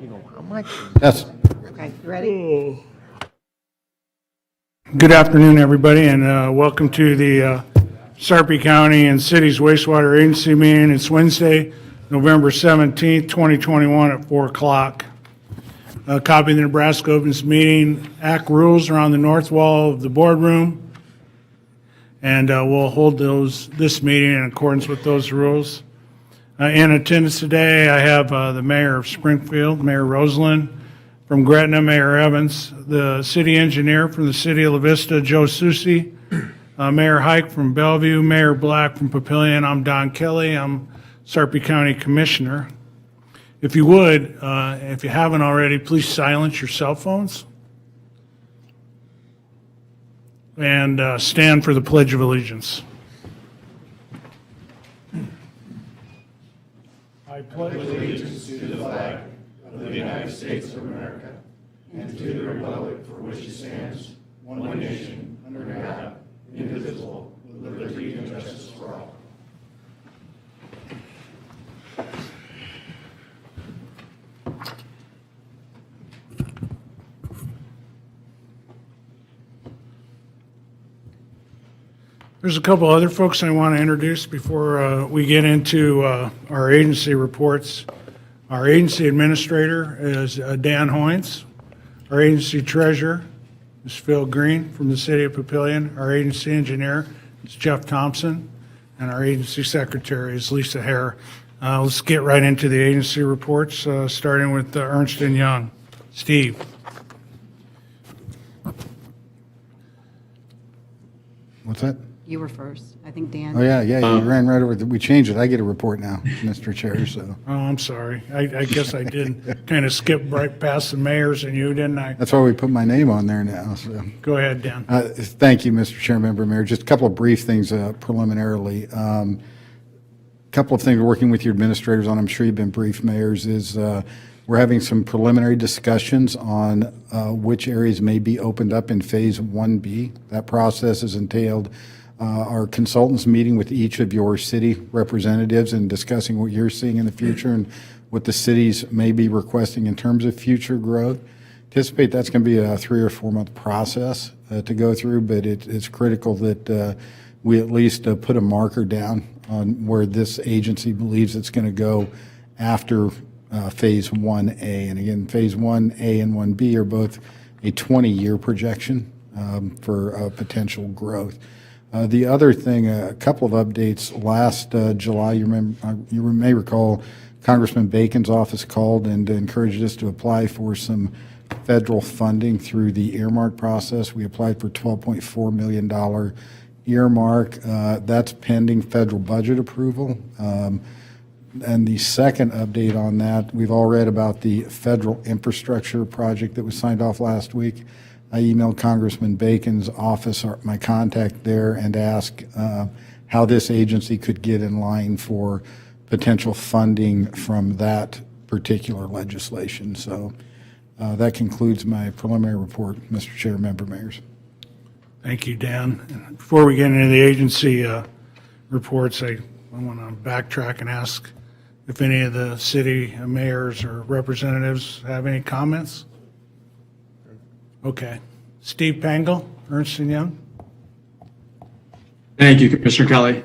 You know how much? Yes. Okay, you ready? Good afternoon, everybody, and welcome to the Sarp County and City's Wastewater Agency meeting. It's Wednesday, November 17th, 2021 at 4 o'clock. A copy of the Nebraska Open Meetings Act rules are on the north wall of the boardroom, and we'll hold this meeting in accordance with those rules. In attendance today, I have the Mayor of Springfield, Mayor Rosalind, from Gretna, Mayor Evans, the city engineer from the city of La Vista, Joe Susi, Mayor Hike from Bellevue, Mayor Black from Papillion. I'm Don Kelly. I'm Sarpy County Commissioner. If you would, if you haven't already, please silence your cell phones and stand for the Pledge of Allegiance. I pledge allegiance to the flag of the United States of America and to the republic for which it stands, one nation, under God, indivisible, with liberty and justice for all. There's a couple other folks I want to introduce before we get into our agency reports. Our agency administrator is Dan Hoins. Our agency treasurer is Phil Green from the city of Papillion. Our agency engineer is Jeff Thompson. And our agency secretary is Lisa Hare. Let's get right into the agency reports, starting with Ernst & Young. Steve. What's that? You were first. I think Dan. Oh, yeah, you ran right over. We changed it. I get a report now, Mr. Chair, so. Oh, I'm sorry. I guess I did kind of skip right past the mayors and you, didn't I? That's why we put my name on there now, so. Go ahead, Dan. Thank you, Mr. Chair, Member Mayor. Just a couple of brief things preliminarily. Couple of things we're working with your administrators on, I'm sure you've been briefed, mayors, is we're having some preliminary discussions on which areas may be opened up in Phase 1B. That process has entailed our consultants meeting with each of your city representatives and discussing what you're seeing in the future and what the cities may be requesting in terms of future growth. Anticipate that's going to be a 3 or 4 month process to go through, but it's critical that we at least put a marker down on where this agency believes it's going to go after Phase 1A. And again, Phase 1A and 1B are both a 20-year projection for potential growth. The other thing, a couple of updates. Last July, you may recall, Congressman Bacon's office called and encouraged us to apply for some federal funding through the earmark process. We applied for $12.4 million earmark. That's pending federal budget approval. And the second update on that, we've all read about the federal infrastructure project that was signed off last week. I emailed Congressman Bacon's office, my contact there, and asked how this agency could get in line for potential funding from that particular legislation. So that concludes my preliminary report, Mr. Chair, member mayors. Thank you, Dan. Before we get into the agency reports, I want to backtrack and ask if any of the city mayors or representatives have any comments. Okay. Steve Pangle, Ernst & Young. Thank you, Commissioner Kelly.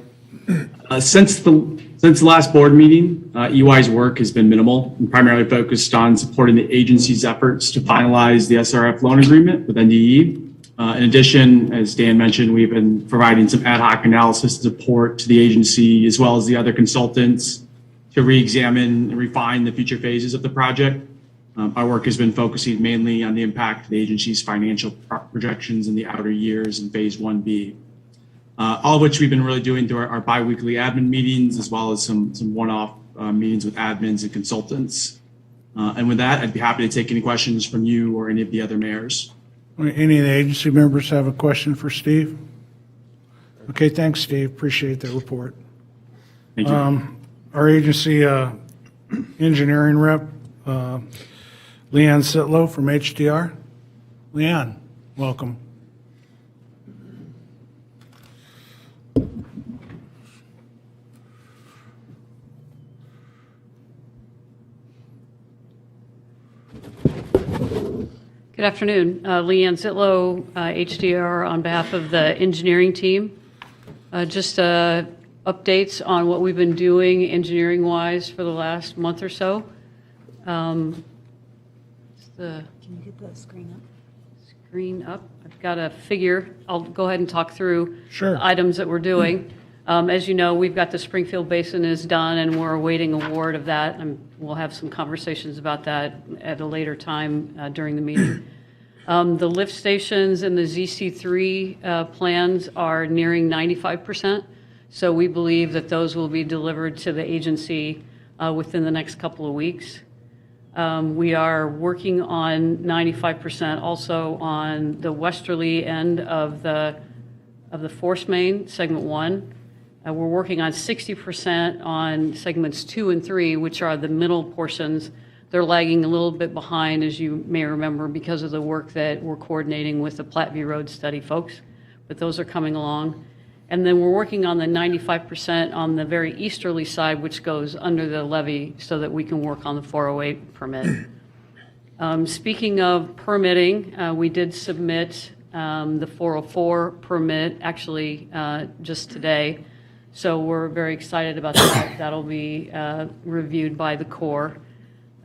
Since the last board meeting, EY's work has been minimal and primarily focused on supporting the agency's efforts to finalize the SRF loan agreement with NDE. In addition, as Dan mentioned, we've been providing some ad hoc analysis support to the agency as well as the other consultants to re-examine and refine the future phases of the project. Our work has been focusing mainly on the impact of the agency's financial projections in the outer years in Phase 1B. All of which we've been really doing through our biweekly admin meetings, as well as some one-off meetings with admins and consultants. And with that, I'd be happy to take any questions from you or any of the other mayors. Any of the agency members have a question for Steve? Okay, thanks, Steve. Appreciate the report. Thank you. Our agency engineering rep, Leanne Ziettlow from HDR. Leanne, welcome. Good afternoon. Leanne Ziettlow, HDR, on behalf of the engineering team. Just updates on what we've been doing engineering-wise for the last month or so. Can you get the screen up? Screen up. I've got a figure. I'll go ahead and talk through Sure. the items that we're doing. As you know, we've got the Springfield Basin is done, and we're awaiting award of that. We'll have some conversations about that at a later time during the meeting. The lift stations and the ZC3 plans are nearing 95%, so we believe that those will be delivered to the agency within the next couple of weeks. We are working on 95% also on the westerly end of the force main, segment 1. We're working on 60% on segments 2 and 3, which are the middle portions. They're lagging a little bit behind, as you may remember, because of the work that we're coordinating with the Platteview Road study folks, but those are coming along. And then we're working on the 95% on the very easterly side, which goes under the levee, so that we can work on the 408 permit. Speaking of permitting, we did submit the 404 permit, actually just today. So we're very excited about that. That'll be reviewed by the Corps.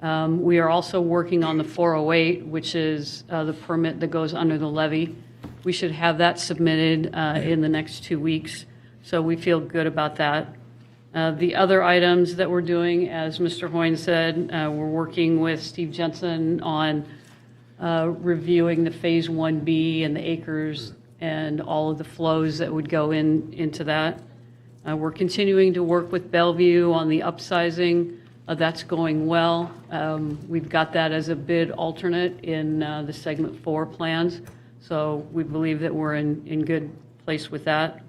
We are also working on the 408, which is the permit that goes under the levee. We should have that submitted in the next 2 weeks, so we feel good about that. The other items that we're doing, as Mr. Hoins said, we're working with Steve Jensen on reviewing the Phase 1B and the acres and all of the flows that would go into that. We're continuing to work with Bellevue on the upsizing. That's going well. We've got that as a bid alternate in the Segment 4 plans, so we believe that we're in good place with that.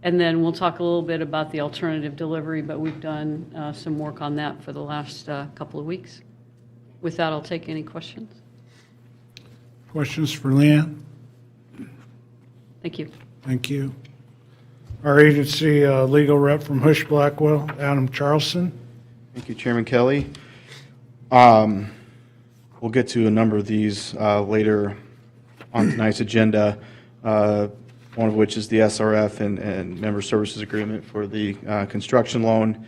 And then we'll talk a little bit about the alternative delivery, but we've done some work on that for the last couple of weeks. With that, I'll take any questions. Questions for Leanne? Thank you. Thank you. Our agency legal rep from Husch Blackwell, Adam Charlsen. Thank you, Chairman Kelly. We'll get to a number of these later on tonight's agenda, one of which is the SRF and Member Services Agreement for the construction loan.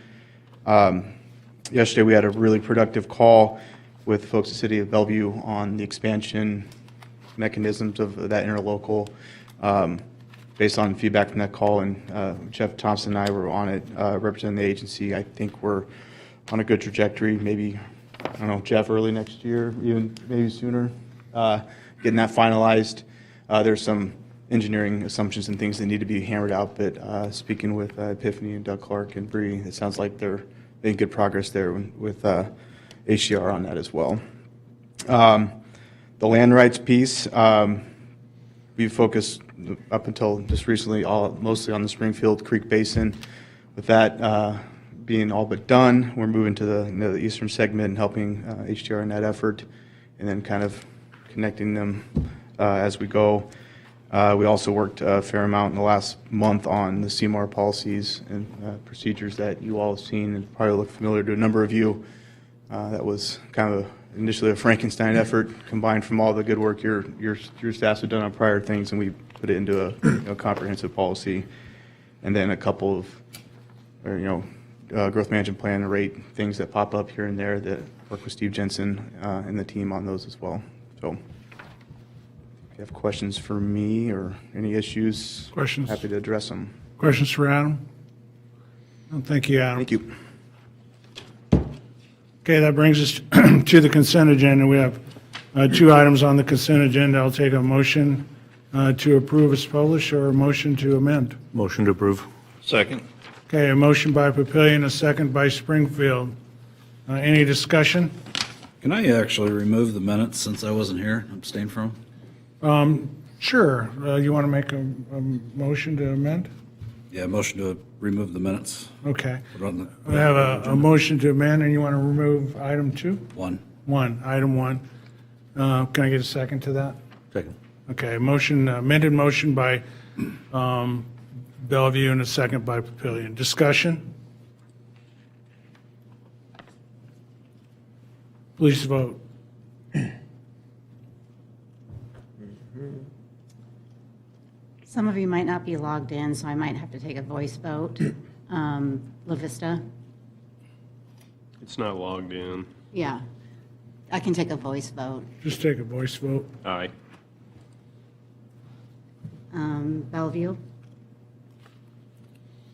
Yesterday, we had a really productive call with folks at the City of Bellevue on the expansion mechanisms of that interlocal. Based on feedback from that call, and Jeff Thompson and I were on it representing the agency. I think we're on a good trajectory, maybe, I don't know, Jeff, early next year, even maybe sooner, getting that finalized. There's some engineering assumptions and things that need to be hammered out, but speaking with Epiphany and Doug Clark and Bree, it sounds like they're making good progress there with HDR on that as well. The land rights piece, we've focused up until just recently mostly on the Springfield Creek Basin. With that being all but done, we're moving to the eastern segment and helping HDR in that effort, and then kind of connecting them as we go. We also worked a fair amount in the last month on the CMAR policies and procedures that you all have seen and probably look familiar to a number of you. That was kind of initially a Frankenstein effort combined from all the good work your staffs have done on prior things, and we put it into a comprehensive policy, and then a couple of growth management plan and rate things that pop up here and there that work with Steve Jensen and the team on those as well. So if you have questions for me or any issues, Questions? happy to address them. Questions for Adam? No, thank you, Adam. Thank you. Okay, that brings us to the consent agenda. We have 2 items on the consent agenda. I'll take a motion to approve as published or a motion to amend. Motion to approve. Second. Okay, a motion by Papillion, a second by Springfield. Any discussion? Can I actually remove the minutes since I wasn't here, abstain from? Sure. You want to make a motion to amend? Yeah, motion to remove the minutes. Okay. Put on the- We have a motion to amend, and you want to remove item 2? Item 1. Can I get a second to that? Second. Okay, amended motion by Bellevue and a second by Papillion. Discussion? Please vote. Some of you might not be logged in, so I might have to take a voice vote. La Vista? It's not logged in. Yeah. I can take a voice vote. Just take a voice vote. Aye. Bellevue?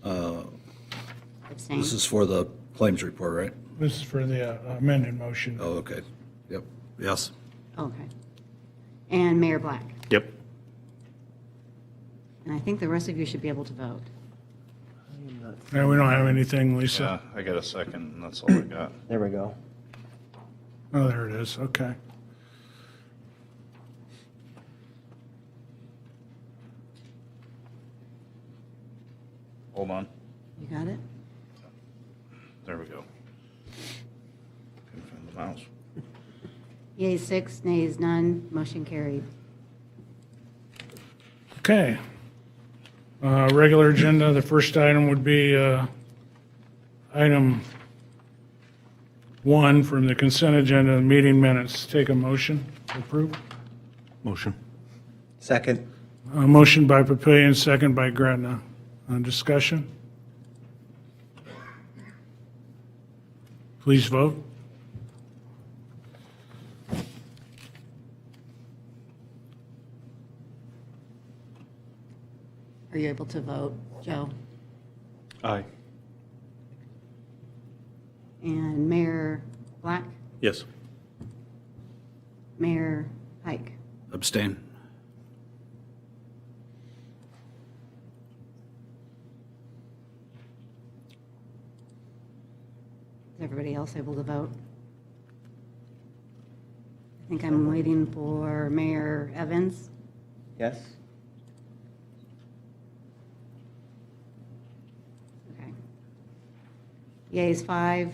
Uh, Abstain. This is for the claims report, right? This is for the amended motion. Oh, okay. Yep. Yes. Okay. And Mayor Black? Yep. And I think the rest of you should be able to vote. No, we don't have anything, Lisa. I got a second, and that's all I got. There we go. Oh, there it is, okay. Hold on. You got it? There we go. Couldn't find the mouse. Yeas 6, nays none, motion carried. Okay. Regular agenda, the first item would be item 1 from the consent agenda, the meeting minutes. Take a motion to approve. Motion. Second. Motion by Papillion, second by Gretna. Discussion? Please vote. Are you able to vote, Joe? Aye. And Mayor Black? Yes. Mayor Pike? Abstain. Is everybody else able to vote? I think I'm waiting for Mayor Evans. Yes. Okay. Yeas 5,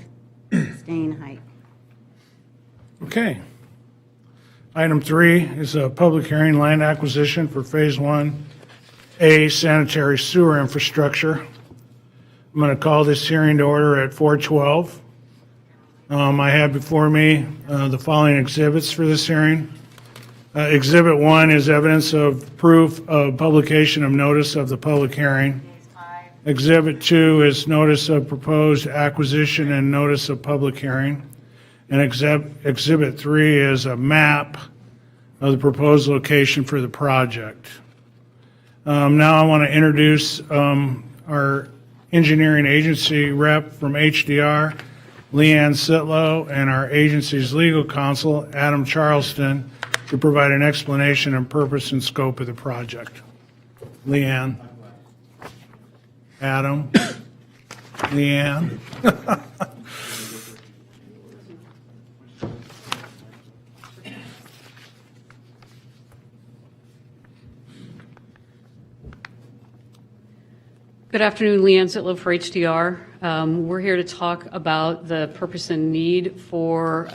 abstain Hike. Okay. Item 3 is a public hearing land acquisition for Phase 1A sanitary sewer infrastructure. I'm going to call this hearing to order at 4:12. I have before me the following exhibits for this hearing. Exhibit 1 is evidence of proof of publication of notice of the public hearing. Exhibit 2 is notice of proposed acquisition and notice of public hearing. And Exhibit 3 is a map of the proposed location for the project. Now I want to introduce our engineering agency rep from HDR, Leanne Ziettlow, and our agency's legal counsel, Adam Charlsen, to provide an explanation and purpose and scope of the project. Leanne. Adam. Leanne. Good afternoon, Leanne Ziettlow for HDR. We're here to talk about the purpose and need for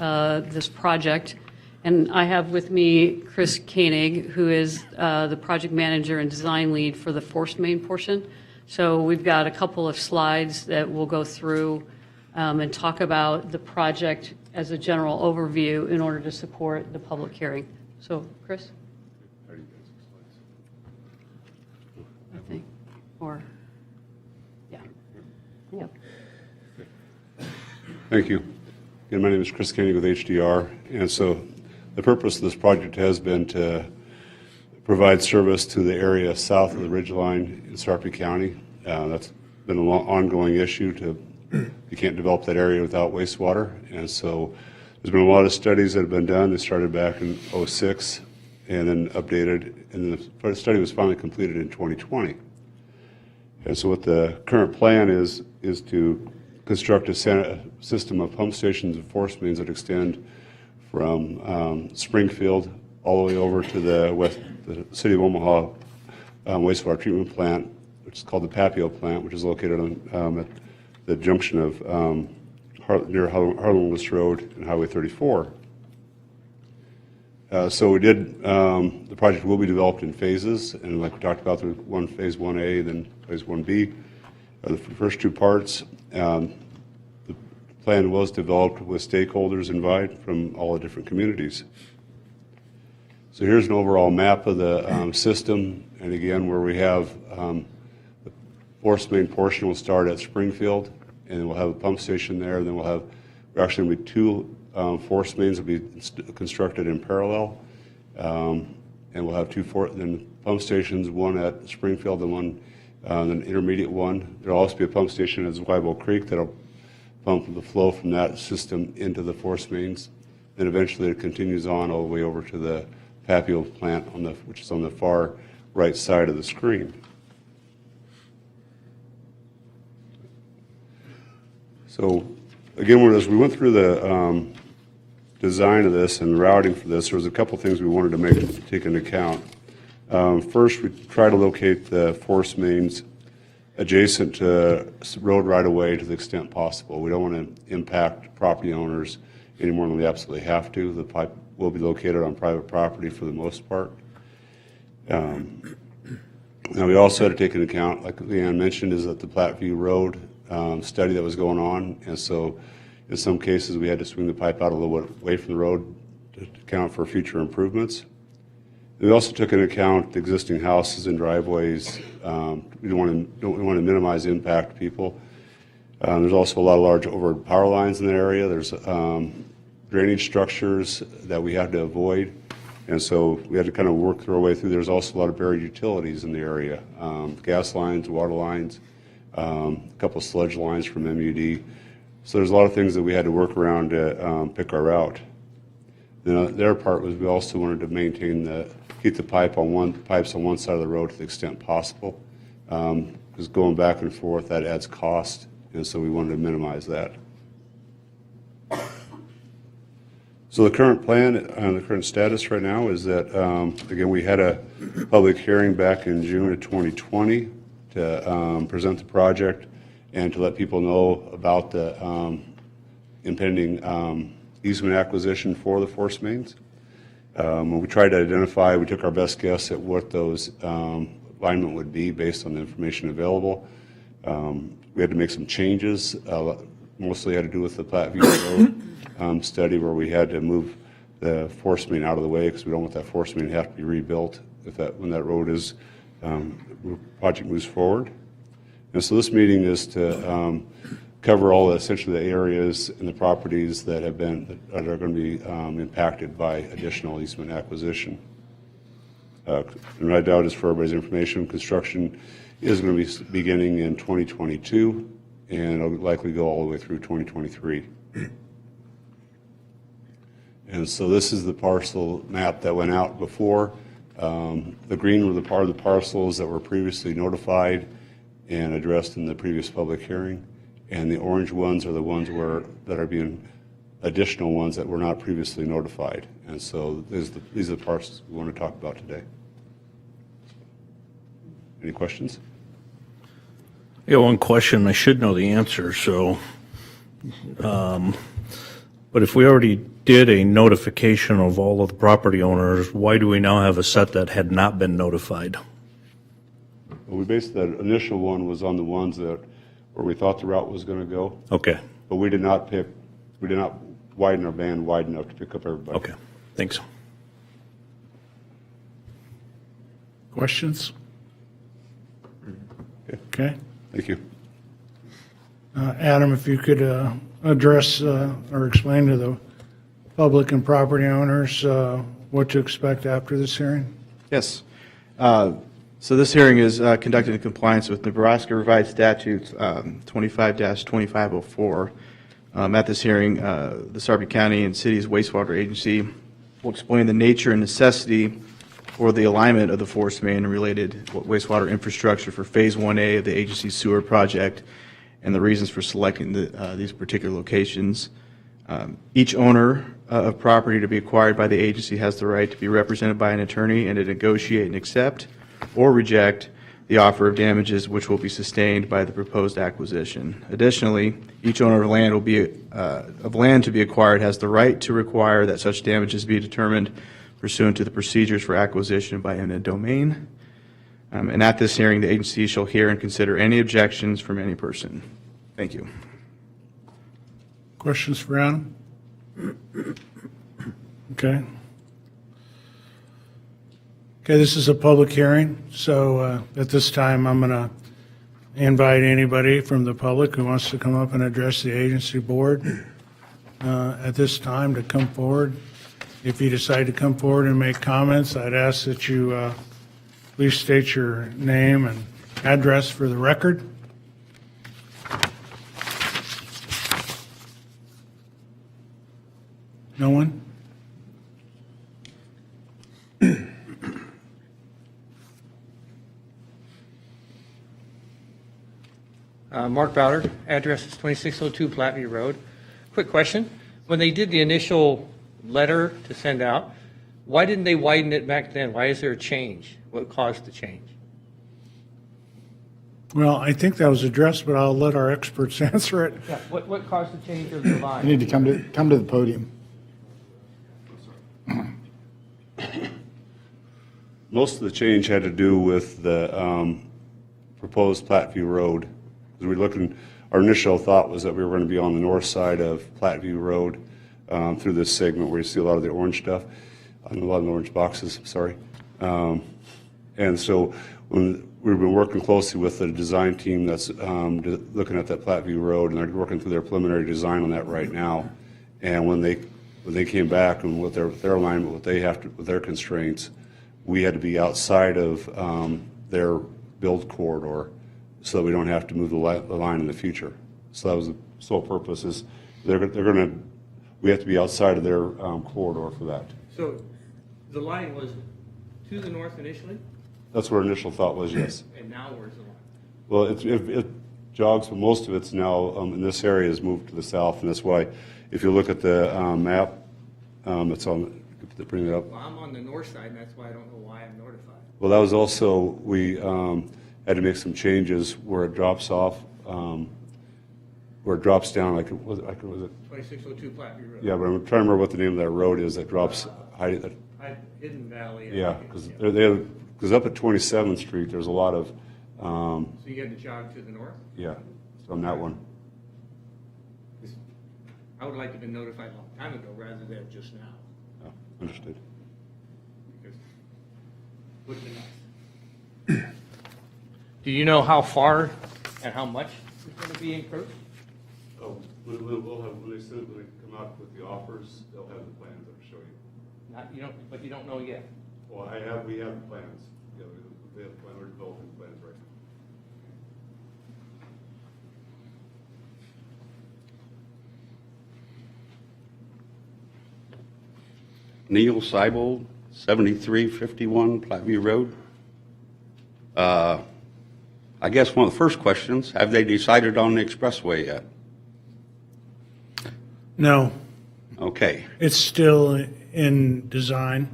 this project. And I have with me Chris Koenig, who is the project manager and design lead for the forced main portion. So we've got a couple of slides that we'll go through and talk about the project as a general overview in order to support the public hearing. So, Chris? I think, or... Yep. Thank you. Again, my name is Chris Koenig with HDR, and so the purpose of this project has been to provide service to the area south of the ridgeline in Sarp County. That's been an ongoing issue. You can't develop that area without wastewater, and so there's been a lot of studies that have been done. They started back in '06 and then updated, and the study was finally completed in 2020. And so what the current plan is to construct a system of pump stations and force mains that extend from Springfield all the way over to the City of Omaha wastewater treatment plant, which is called the Papio plant, which is located on at the junction of near Harlan Lewis Road and Highway 34. So we did, the project will be developed in phases, and like we talked about, there's phase 1A, then phase 1B. The first two parts, the plan was developed with stakeholders invited from all the different communities. So here's an overall map of the system And again, where we have the force main portion will start at Springfield, and we'll have a pump station there, and then we're actually going to be two force mains will be constructed in parallel. And we'll have then pump stations, one at Springfield and one, an intermediate one. There'll also be a pump station at Ziettlow Creek that'll pump the flow from that system into the force mains. Then eventually it continues on all the way over to the Papio plant, which is on the far right side of the screen. So again, as we went through the design of this and routing for this, there was a couple things we wanted to take into account. First, we try to locate the force mains adjacent to road right-of-way to the extent possible. We don't want to impact property owners any more than we absolutely have to. The pipe will be located on private property for the most part. Now, we also had to take into account, like Leanne mentioned, is that the Platteview Road study that was going on, and so in some cases we had to swing the pipe out a little bit away from the road to account for future improvements. We also took into account the existing houses and driveways. We don't want to minimize impact to people. There's also a lot of large overhead power lines in the area. There's drainage structures that we had to avoid, and so we had to kind of work our way through. There's also a lot of buried utilities in the area, gas lines, water lines, a couple of sludge lines from MUD. So there's a lot of things that we had to work around to pick our route. Then their part was we also wanted to keep the pipes on one side of the road to the extent possible, because going back and forth, that adds cost, and so we wanted to minimize that. So the current plan, the current status right now is that, again, we had a public hearing back in June of 2020 to present the project and to let people know about the impending easement acquisition for the force mains. When we tried to identify, we took our best guess at what those alignment would be based on the information available. We had to make some changes, mostly had to do with the Platteview Road study, where we had to move the force main out of the way because we don't want that force main to have to be rebuilt when that road is project moves forward. And so this meeting is to cover essentially the areas and the properties that are going to be impacted by additional easement acquisition. And right now, just for everybody's information, construction is going to be beginning in 2022, and it'll likely go all the way through 2023. And so this is the parcel map that went out before. The green were the part of the parcels that were previously notified and addressed in the previous public hearing. And the orange ones are the ones that are being additional ones that were not previously notified. And so these are the parcels we want to talk about today. Any questions? Yeah, one question, I should know the answer, so, but if we already did a notification of all of the property owners, why do we now have a set that had not been notified? Well, we based that initial one was on the ones where we thought the route was going to go. Okay, But we did not widen our band wide enough to pick up everybody. okay, thanks. Questions? Okay. Thank you. Adam, if you could address or explain to the public and property owners what to expect after this hearing? Yes. So this hearing is conducted in compliance with Nebraska Revised Statutes 25-2504. At this hearing, the Sarp County and City's Wastewater Agency will explain the nature and necessity for the alignment of the force main and related wastewater infrastructure for Phase 1A of the agency's sewer project and the reasons for selecting these particular locations. Each owner of property to be acquired by the agency has the right to be represented by an attorney and to negotiate and accept or reject the offer of damages which will be sustained by the proposed acquisition. Additionally, each owner of land to be acquired has the right to require that such damages be determined pursuant to the procedures for acquisition by eminent domain. And at this hearing, the agency shall hear and consider any objections from any person. Thank you. Questions for Adam? Okay. Okay, this is a public hearing, so at this time, I'm going to invite anybody from the public who wants to come up and address the agency board at this time to come forward. If you decide to come forward and make comments, I'd ask that you please state your name and address for the record. No one? Mark Bowder, address is 2602 Platteview Road. Quick question. When they did the initial letter to send out, why didn't they widen it back then? Why is there a change? What caused the change? Well, I think that was addressed, but I'll let our experts answer it. Yeah, what caused the change of the You line? need to come to the podium. Most of the change had to do with the proposed Platteview Road. As we looking, our initial thought was that we were going to be on the north side of Platteview Road through this segment where you see a lot of the orange stuff, a lot of the orange boxes, sorry. And so when we've been working closely with the design team that's looking at that Platteview Road, and they're working through their preliminary design on that right now. And when they came back and with their alignment, what they have to, with their constraints, we had to be outside of their build corridor so that we don't have to move the line in the future. So that was the sole purpose is we have to be outside of their corridor for that. So the line was to the north initially, That's what our initial thought was, yes. and now where's the line? Well, it jogs, but most of it's now in this area is moved to the south, and that's why if you look at the map, it's on. Bring it up. Well, I'm on the north side, and that's why I don't know why I'm notified. Well, that was also we had to make some changes where it drops off, where it drops down. Like was it 2602 Platteview Road. Yeah, but I'm trying to remember what the name of that road is that drops. Hidden Valley. Yeah, because up at 27th Street, there's a lot of. So you had to jog to the north? Yeah, so on that one. I would like to have been notified a long time ago rather than just now. Yeah, understood. Because it would have been nice. Do you know how far and how much is going to be encroached? Oh, we'll have when they come out with the offers, they'll have the plans. I'll show you. But you don't know yet. Well, we have the plans. Yeah, we're developing plans right now. Neil Seibold, 7351 Platteview Road. I guess one of the first questions, have they decided on the expressway yet? No, Okay. it's still in design.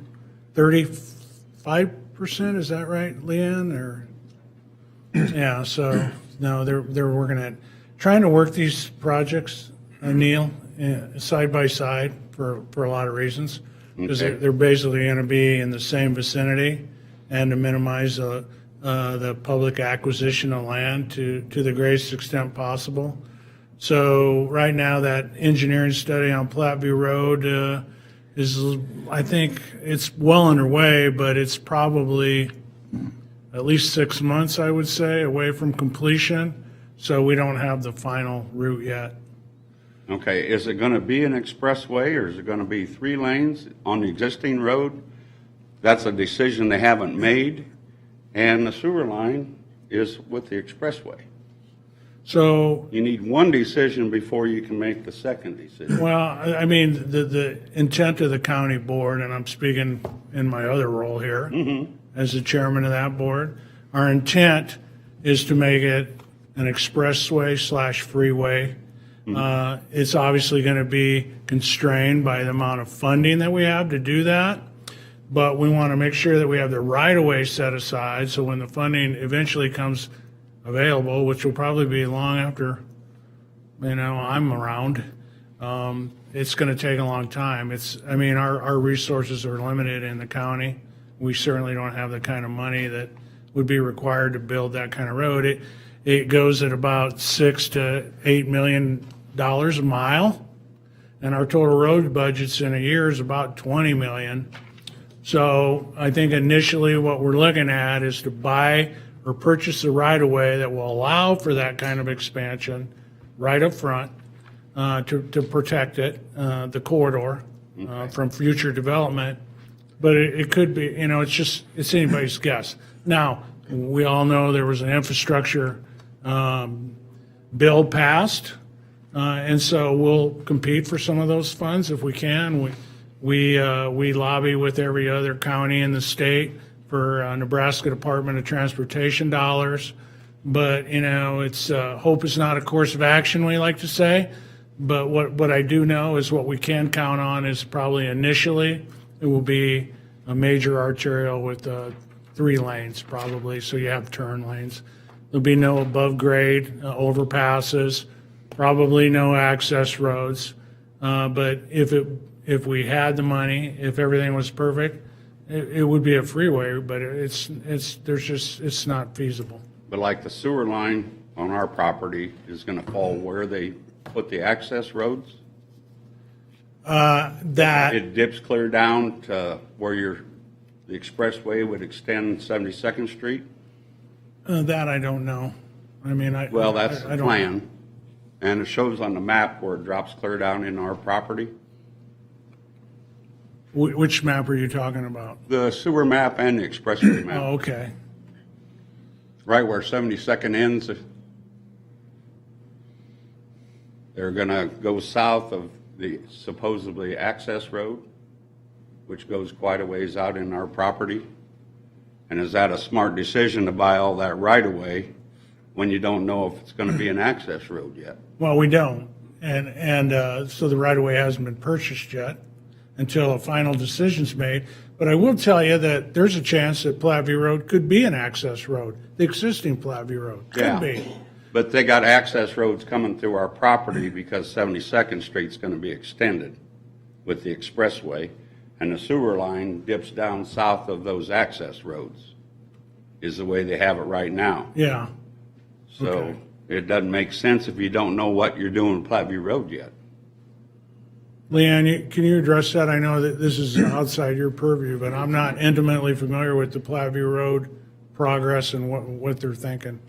35%, is that right, Leanne, or? Yeah, so, no, they're working at, trying to work these projects, Neil, side by side for a lot of reasons. Because Okay. they're basically going to be in the same vicinity and to minimize the public acquisition of land to the greatest extent possible. So right now, that engineering study on Platteview Road is, I think, it's well underway, but it's probably at least 6 months, I would say, away from completion. So we don't have the final route yet. Okay, is it going to be an expressway or is it going to be 3 lanes on the existing road? That's a decision they haven't made. And the sewer line is with the expressway. So You need one decision before you can make the second decision. well, I mean, the intent of the county board, and I'm speaking in my other role here as the chairman of that board, our intent is to make it an expressway/freeway. It's obviously going to be constrained by the amount of funding that we have to do that, but we want to make sure that we have the right-of-way set aside, so when the funding eventually comes available, which will probably be long after, I'm around, it's going to take a long time. Our resources are limited in the county. We certainly don't have the kind of money that would be required to build that kind of road. It goes at about $6 to $8 million a mile, and our total road budgets in a year is about $20 million. So I think initially what we're looking at is to buy or purchase the right-of-way that will allow for that kind of expansion right up front to protect it, the corridor, from future development. But it could be, it's anybody's guess. Now, we all know there was an infrastructure bill passed, and so we'll compete for some of those funds if we can. We lobby with every other county in the state for Nebraska Department of Transportation dollars. But, it's hope is not a course of action, we like to say. But what I do know is what we can count on is probably initially it will be a major arterial with 3 lanes probably, so you have turn lanes. There'll be no above grade overpasses, probably no access roads. But if we had the money, if everything was perfect, it would be a freeway, but it's not feasible. But like the sewer line on our property is going to fall where they put the access roads? It dips clear down to where the expressway would extend 72nd Street? That I don't know. I mean, Well, that's I the don't- plan. And it shows on the map where it drops clear down in our property. Which map are you talking about? The sewer map and the expressway Oh, map, okay. right where 72nd ends. They're going to go south of the supposedly access road, which goes quite a ways out in our property. And is that a smart decision to buy all that right away when you don't know if it's going to be an access road yet? Well, we don't. And so the right-of-way hasn't been purchased yet until a final decision's made. But I will tell you that there's a chance that Platteview Road could be an access road, the existing Platteview Road. Yeah. Could be. But they got access roads coming through our property because 72nd Street's going to be extended with the expressway, and the sewer line dips down south of those access roads, is the way they have it right now. Yeah. So Okay. it doesn't make sense if you don't know what you're doing with Platteview Road yet. Leanne, can you address that? I know that this is outside your purview, but I'm not intimately familiar with the Platteview Road progress and what they're thinking.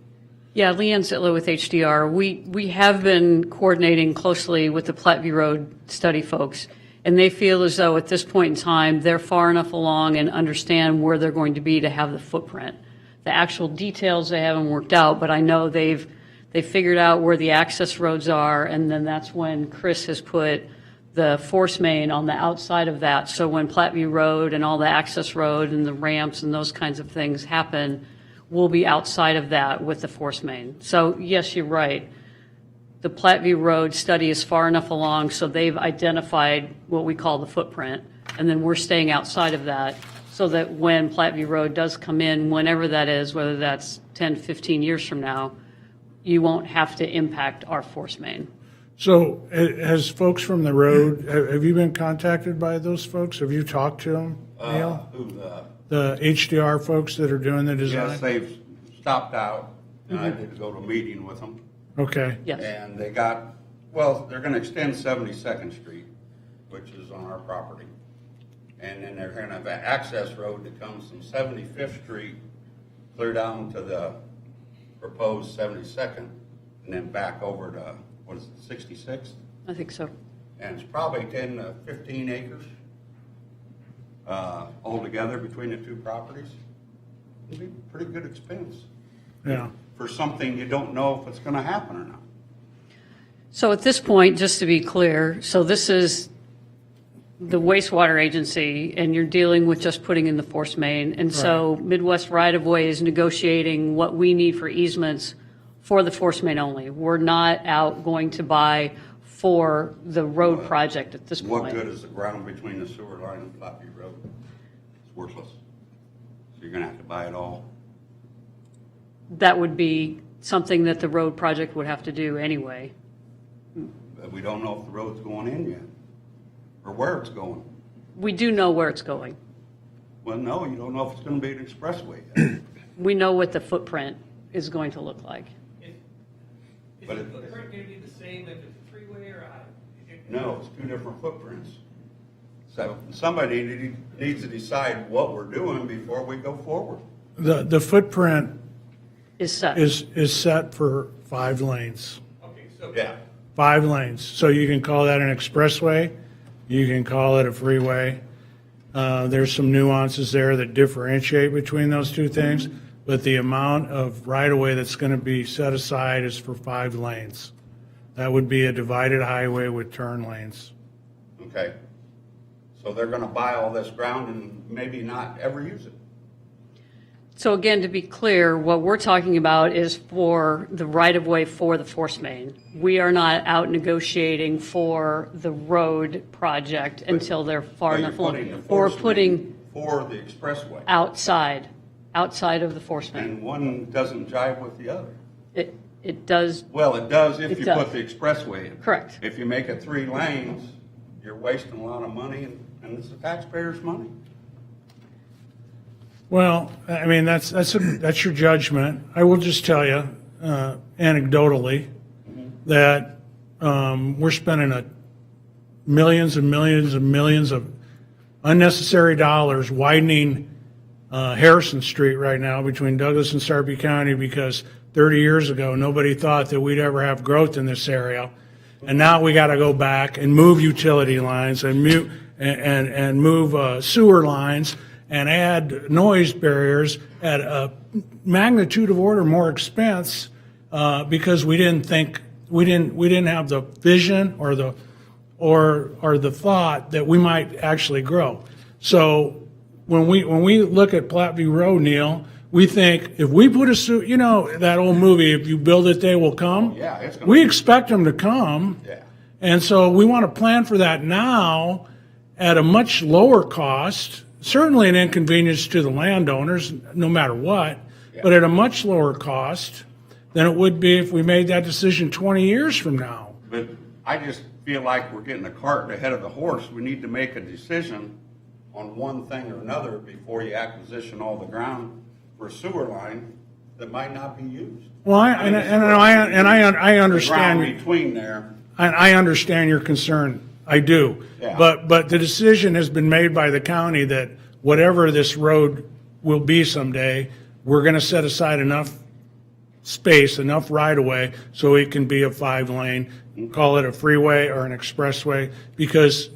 Yeah, Leanne Ziettlow with HDR. We have been coordinating closely with the Platteview Road study folks, and they feel as though at this point in time, they're far enough along and understand where they're going to be to have the footprint. The actual details they haven't worked out, but I know they've figured out where the access roads are, and then that's when Chris has put the force main on the outside of that. So when Platteview Road and all the access road and the ramps and those kinds of things happen, we'll be outside of that with the force main. So yes, you're right. The Platteview Road study is far enough along, so they've identified what we call the footprint, and then we're staying outside of that so that when Platteview Road does come in, whenever that is, whether that's 10, 15 years from now, you won't have to impact our force main. So has folks from the road, have you been contacted by those folks? Have you talked to them, Neil? The HDR folks that are doing the design? Yes, they've stopped out, and I did go to a meeting with them. Okay. Yes. And they got, well, they're going to extend 72nd Street, which is on our property. And then they're going to have an access road that comes from 75th Street clear down to the proposed 72nd, and then back over to, what is it, 66th? I think so. And it's probably 10 to 15 acres altogether between the two properties. It'd be pretty good expense Yeah. for something you don't know if it's going to happen or not. So at this point, just to be clear, so this is the Wastewater Agency, and you're dealing with just putting in the force main. And so Midwest Right-of-Way is negotiating what we need for easements for the force main only. We're not out going to buy for the road project at this What point. good is the ground between the sewer line and Blackw Road? It's worthless. So you're going to have to buy it all. That would be something that the road project would have to do anyway. But we don't know if the road's going in yet, or where it's going. We do know where it's going. Well, no, you don't know if it's going to be an expressway yet. We know what the footprint is going to look like. Is But the it- footprint going to be the same if it's a freeway or a highway? No, it's two different footprints. So somebody needs to decide what we're doing before we go forward. The footprint Is set. is set for 5 lanes. Yeah. 5 lanes. So you can call that an expressway, you can call it a freeway. There's some nuances there that differentiate between those two things, but the amount of right-of-way that's going to be set aside is for 5 lanes. That would be a divided highway with turn lanes. Okay. So they're going to buy all this ground and maybe not ever use it. So again, to be clear, what we're talking about is for the right-of-way for the force main. We are not out negotiating for the road project until they're far But you're enough along. putting the Or force putting main for the expressway. outside of the force main. And one doesn't jive with the other. It does, Well, it does if It you does. put the expressway in. correct. If you make it 3 lanes, you're wasting a lot of money and it's the taxpayers' money. Well, I mean, that's your judgment. I will just tell you, anecdotally, that we're spending millions and millions and millions of unnecessary dollars widening Harrison Street right now between Douglas and Sarp County because 30 years ago, nobody thought that we'd ever have growth in this area. And now we got to go back and move utility lines and move sewer lines and add noise barriers at a magnitude of order more expense because we didn't have the vision or the thought that we might actually grow. So when we look at Platteview Road, Neil, we think if we put that old movie, if you build it, they will come. Yeah, it's gonna We be- expect them to come. Yeah. And so we want to plan for that now at a much lower cost, certainly an inconvenience to the landowners, no matter what, but at a much lower cost than it would be if we made that decision 20 years from now. But I just feel like we're getting the cart ahead of the horse. We need to make a decision on one thing or another before you acquisition all the ground for a sewer line that might not be used. Well, I understand. The ground between there. I understand your concern. I do. Yeah. But the decision has been made by the county that whatever this road will be someday, we're going to set aside enough space, enough right-of-way, so it can be a 5-lane, call it a freeway or an expressway, because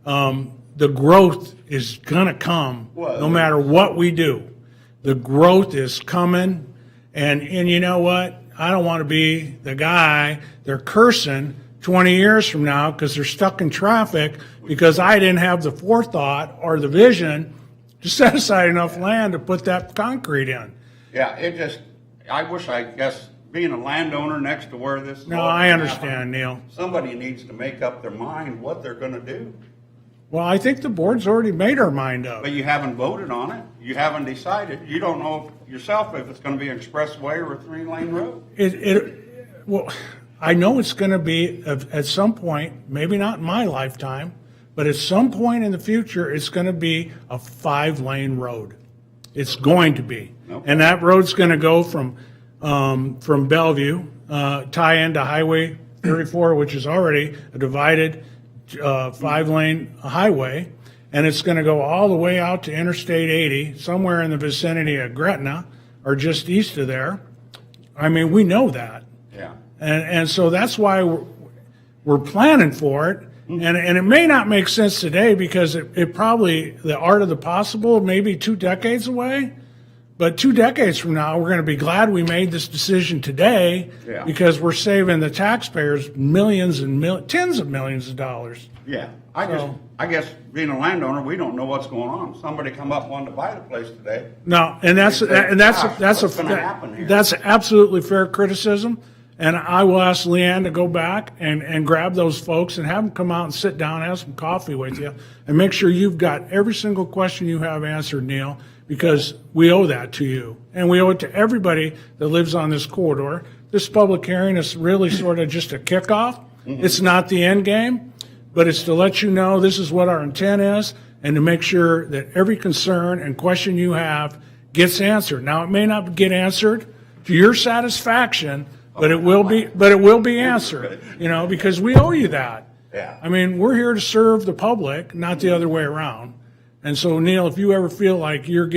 the growth is going to come no matter what we do. The growth is coming, and you know what? I don't want to be the guy they're cursing 20 years from now because they're stuck in traffic because I didn't have the forethought or the vision to set aside enough land to put that concrete in. Yeah, I wish, I guess, being a landowner next to where this. No, I understand, Neil. Somebody needs to make up their mind what they're gonna do. Well, I think the board's already made our mind up. But you haven't voted on it. You haven't decided. You don't know yourself if it's gonna be an expressway or a 3-lane road. Well, I know it's going to be at some point, maybe not in my lifetime, but at some point in the future, it's going to be a 5-lane road. It's going to be. Okay. And that road's going to go from Bellevue, tie into Highway 34, which is already a divided 5-lane highway, and it's going to go all the way out to Interstate 80, somewhere in the vicinity of Gretna, or just east of there. I mean, we know that. Yeah. And so that's why we're planning for it. And it may not make sense today because it probably, the art of the possible, may be 2 decades away. But 2 decades from now, we're going to be glad we made this decision today Yeah. because we're saving the taxpayers millions and tens of millions of dollars. Yeah. I guess being a landowner, we don't know what's going on. Somebody come up wanting to buy the place today. No, and that's What's gonna happen here? that's absolutely fair criticism. And I will ask Leanne to go back and grab those folks and have them come out and sit down, have some coffee with you, and make sure you've got every single question you have answered, Neil, because we owe that to you. And we owe it to everybody that lives on this corridor. This public hearing is really sort of just a kickoff. It's not the end game, but it's to let you know this is what our intent is and to make sure that every concern and question you have gets answered. Now, it may not get answered to your satisfaction, but it will be answered, because we owe you that. Yeah. I mean, we're here to serve the public, not the other way around. And so, Neil, if you ever feel like you're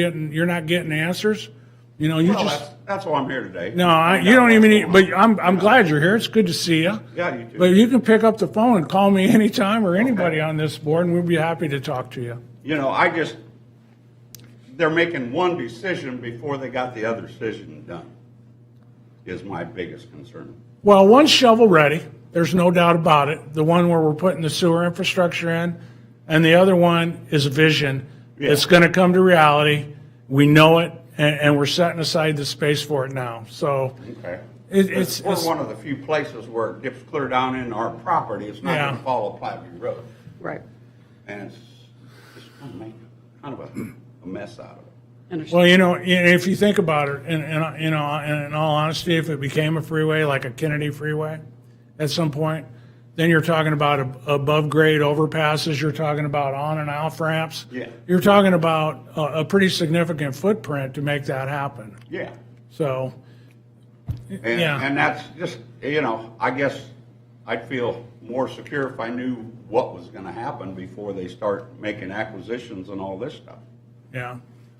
not getting answers, you know, you Well, just, that's why I'm here today. no, you don't even need, but I'm glad you're here. It's good to see you. Yeah, you too. But you can pick up the phone and call me anytime or anybody on this board, and we'd be happy to talk to you. You know, they're making one decision before they got the other decision done, is my biggest concern. Well, one's shovel-ready, there's no doubt about it, the one where we're putting the sewer infrastructure in, and the other one is a vision. Yeah. It's going to come to reality. We know it, and we're setting aside the space for it now. So Okay. it's We're one of the few places where it dips clear down in our property. It's not Yeah. going to follow Platteview Road. Right. And it's going to make kind of a mess out of it. Understand. well, you know, if you think about it, and you know, and in all honesty, if it became a freeway like a Kennedy freeway at some point, then you're talking about above grade overpasses. You're talking about on and off ramps. Yeah. You're talking about a pretty significant footprint to make that happen. Yeah. So, And, yeah. and that's just, you know, I guess I'd feel more secure if I knew what was going to happen before they start making acquisitions and all this stuff. Yeah.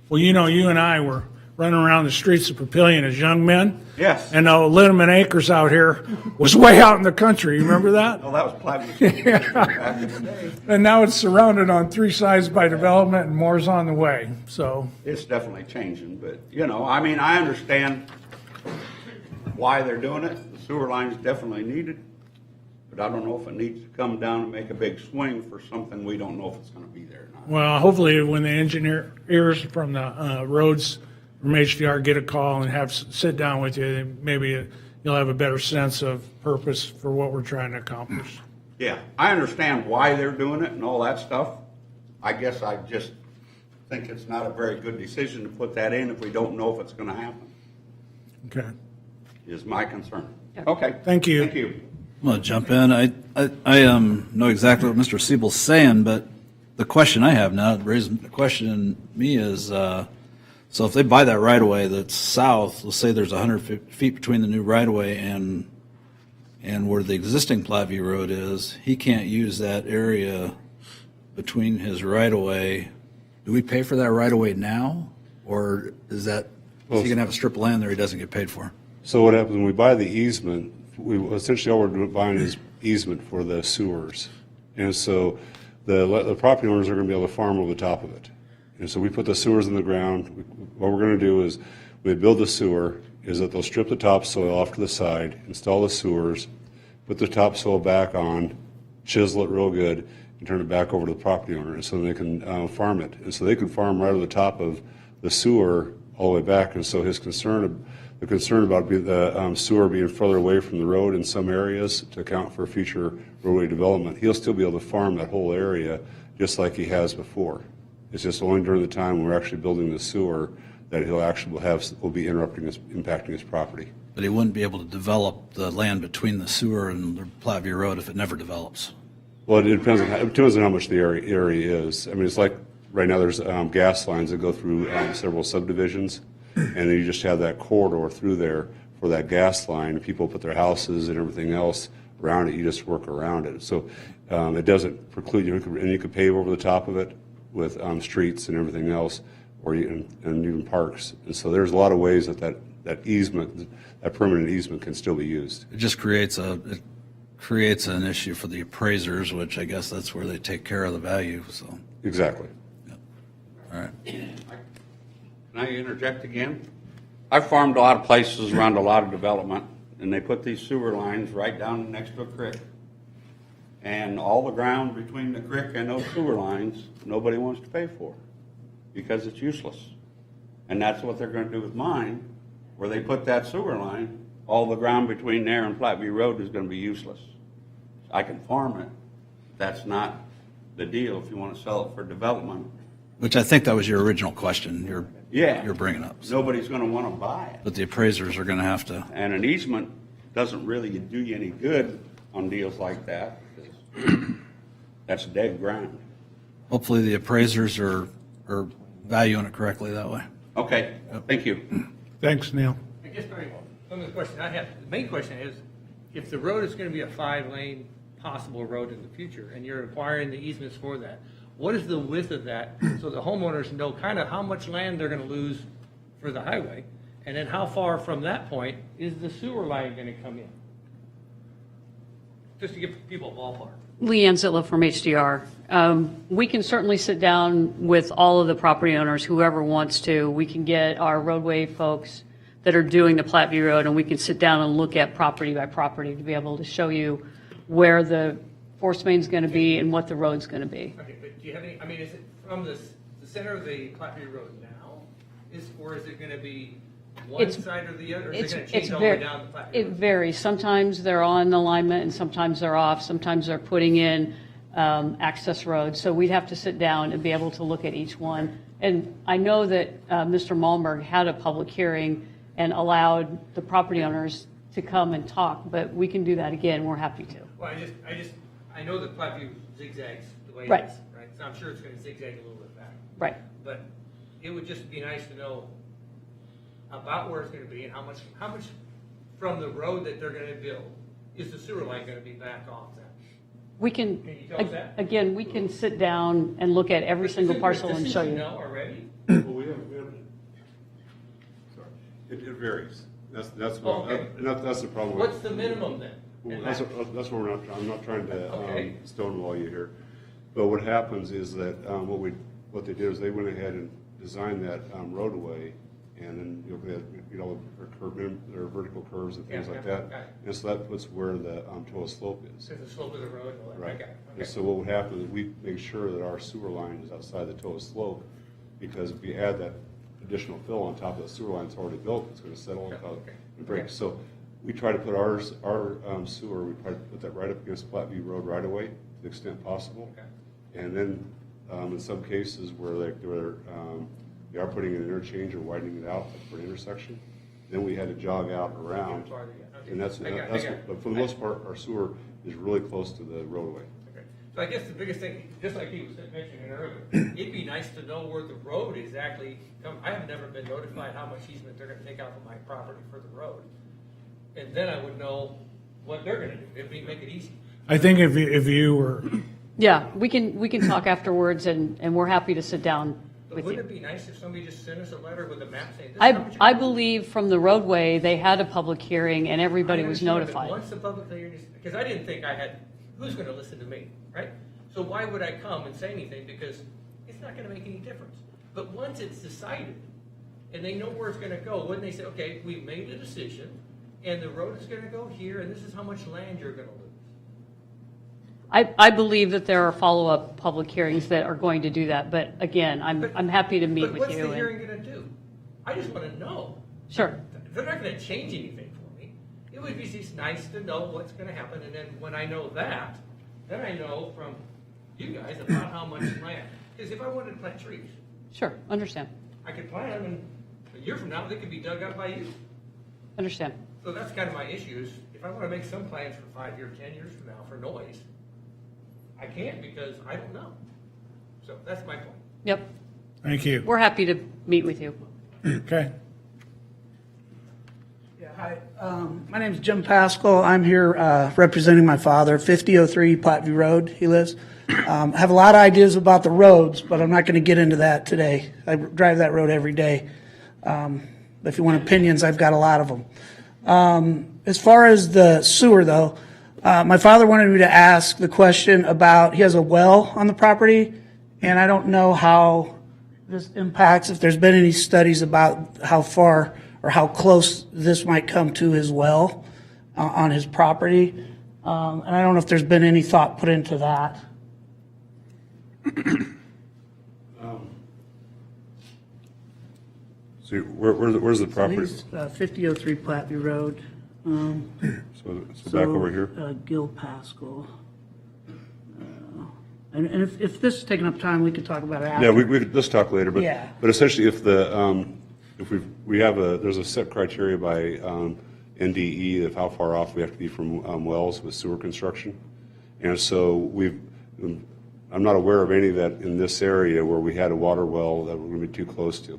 Well, you know, you and I were running around the streets of Papillion as young men. Yes. And Lindeman Acres out here was way out in the country. You remember that? Well, that was Platteview back in the day. And now it's surrounded on three sides by development and more's on the way. So, It's definitely changing, but, you know, I mean, I understand why they're doing it. The sewer line's definitely needed, but I don't know if it needs to come down and make a big swing for something we don't know if it's going to be there or not. well, hopefully when the engineers from the roads from HDR get a call and sit down with you, then maybe you'll have a better sense of purpose for what we're trying to accomplish. Yeah, I understand why they're doing it and all that stuff. I guess I just think it's not a very good decision to put that in if we don't know if it's going to happen, Okay. is my concern. Okay. Thank you. Thank you. I'm going to jump in. I know exactly what Mr. Siebel's saying, but the question I have now, raising the question in me is, so if they buy that right-of-way that's south, let's say there's 100 feet between the new right-of-way and where the existing Platteview Road is, he can't use that area between his right-of-way. Do we pay for that right-of-way now? Or is he going to have a strip of land there he doesn't get paid for? So what happens when we buy the easement, essentially all we're buying is easement for the sewers. And so the property owners are going to be able to farm over the top of it. And so we put the sewers in the ground. What we're going to do is, when we build the sewer, is that they'll strip the topsoil off to the side, install the sewers, put the topsoil back on, chisel it real good, and turn it back over to the property owner, and so they can farm it. And so they can farm right over the top of the sewer all the way back. And so the concern about the sewer being further away from the road in some areas to account for future roadway development, he'll still be able to farm that whole area just like he has before. It's just only during the time when we're actually building the sewer that will be impacting his property. But he wouldn't be able to develop the land between the sewer and the Platteview Road if it never develops. Well, it depends on how much the area is. I mean, it's like right now there's gas lines that go through several subdivisions, and then you just have that corridor through there for that gas line. People put their houses and everything else around it. You just work around it. So it doesn't preclude you, and you could pave over the top of it with streets and everything else, and even parks. And so there's a lot of ways that easement, that permanent easement, can still be used. It just creates an issue for the appraisers, which I guess that's where they take care of the value, so, Exactly. all right. Can I interject again? I've farmed a lot of places around a lot of development, and they put these sewer lines right down next to a creek. And all the ground between the creek and those sewer lines, nobody wants to pay for because it's useless. And that's what they're going to do with mine, where they put that sewer line. All the ground between there and Platteview Road is going to be useless. I can farm it. That's not the deal if you want to sell it for development. Which I think that was your original question Yeah. you're bringing up. So- Nobody's going to want to buy it. But the appraisers are going to have to, And an easement doesn't really do you any good on deals like that. That's dead ground. hopefully the appraisers are valuing it correctly that way. Okay, thank you. Thanks, Neil. I guess one of the questions I have, the main question is, if the road is going to be a 5-lane possible road in the future, and you're acquiring the easements for that. What is the width of that, so the homeowners know kind of how much land they're gonna lose for the highway? And then how far from that point is the sewer line gonna come in? Just to give people a ballpark. Leanne Ziettlow from HDR. We can certainly sit down with all of the property owners, whoever wants to. We can get our roadway folks that are doing the Platteview Road, and we can sit down and look at property by property to be able to show you where the force main's going to be and what the road's going to be. Okay, but do you have any, I mean, is it from the center of the Platteview Road now? Or is it gonna be one It's- side or the other? Or is It's, it gonna it's change all the way very, down the Platteview it Road? varies. Sometimes they're on alignment and sometimes they're off. Sometimes they're putting in access roads. So we'd have to sit down and be able to look at each one. And I know that Mr. Malmberg had a public hearing and allowed the property owners to come and talk, but we can do that again. We're happy to. Well, I know that Platteview zigzags the way it Right. is, right? So I'm sure it's gonna zigzag a little bit back. Right. But it would just be nice to know about where it's gonna be and how much from the road that they're gonna build is the sewer line gonna be back off that? We can, Can you tell us that? again, we can sit down and look at every single parcel and show Does you. know already? Well, sorry. It varies. That's Okay. that's the problem. What's the minimum then? Well, that's what I'm not trying to Okay. stonewall you here. But what happens is that what they did is they went ahead and designed that roadway, and then their vertical curves and things Yeah, like yeah, that. got it. And so that puts where the total slope is. There's the slope of the road and all that. Right. Okay, And okay. so what would happen is we make sure that our sewer line is outside the total slope, because if we add that additional fill on top of the sewer line that's already built, it's gonna settle Okay. and break. Okay. So we try to put our sewer, we try to put that right up against Platteview Road right away to the extent possible. Okay. And then, in some cases where they are putting an interchange or widening it out for an intersection, then we had to jog out around. Farther, yeah. Okay. And that's, I got it. but for the most part, our sewer is really close to the roadway. Okay. So I guess the biggest thing, just like he was mentioning earlier, it'd be nice to know where the road exactly I have never been notified how much easement they're gonna take out from my property for the road. And then I would know what they're gonna do. It'd make it easy. I think if you were, Yeah, we can talk afterwards and we're happy to sit down But with wouldn't you. it be nice if somebody just sent us a letter with a map saying, this is how much I you're- believe from the roadway, they had a public hearing and everybody was I understand, but notified. once the public hearing is, because I didn't think who's gonna listen to me, right? So why would I come and say anything, because it's not gonna make any difference. But once it's decided, and they know where it's gonna go, wouldn't they say, okay, we made a decision, and the road is gonna go here, and this is how much land you're gonna lose? I believe that there are follow-up public hearings that are going to do that, but again, I'm happy to meet But with what's you. the and- hearing gonna do? I just wanna know. Sure, They're not gonna change anything for me. It would be just nice to know what's gonna happen, and then when I know that, then I know from you guys about how much land. Because if I wanted to plant trees, sure, understand, I could plant them, and a year from now, they could be dug up by you. understand. So that's kind of my issue is, if I wanna make some plans for 5 years, 10 years from now for noise, I can't because I don't know. So that's my point. Yep, thank you. we're happy to meet with you. Okay. Yeah, hi. My name's Jim Pascal. I'm here representing my father, 5003 Platteview Road, he lives. I have a lot of ideas about the roads, but I'm not going to get into that today. I drive that road every day. If you want opinions, I've got a lot of them. As far as the sewer, though, my father wanted me to ask the question about, he has a well on the property, and I don't know how this impacts, if there's been any studies about how far or how close this might come to his well on his property. And I don't know if there's been any thought put into that. So where's the property? He's 5003 Platteview Road. So back over here? Gil Pascal. And if this is taking up time, we could talk about it after. Yeah, we could, let's talk later, but, Yeah. but essentially if there's a set criteria by, NDE of how far off we have to be from, wells with sewer construction. And so I'm not aware of any that in this area where we had a water well that we're gonna be too close to.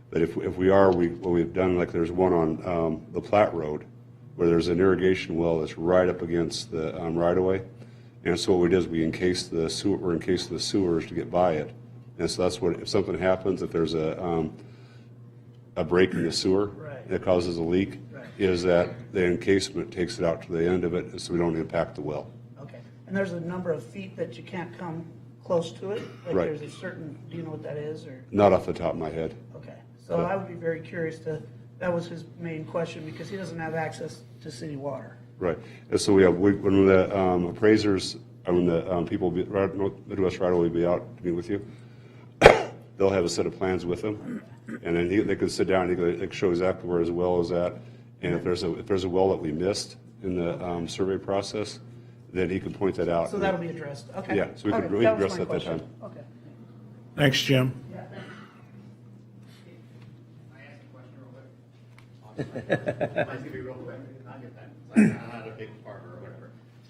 But if we are, what we've done, like there's one on, the Platte Road, where there's an irrigation well that's right up against the, right of way. And so what we did is we encased the sewer, we're encasing the sewers to get by it. And so that's what, if something happens, if there's a break in the sewer that causes a leak, is that the encasement takes it out to the end of it, so we don't impact the well. Okay. And there's a number of feet that you can't come close to it? Like Right. there's a certain, do you know what that is, or? Not off the top of my head. Okay. So I would be very curious that was his main question, because he doesn't have access to city water. Right. And so when the appraisers, when the people, Midwest Right will be out to meet with you, they'll have a set of plans with them, and then they can sit down and they can show exactly where his well is at. And if there's a well that we missed in the survey process, then he can point that out. So that'll be addressed, okay. Yeah, so we can Okay, really that was address my that at that question. time. Okay. Thanks, Jim.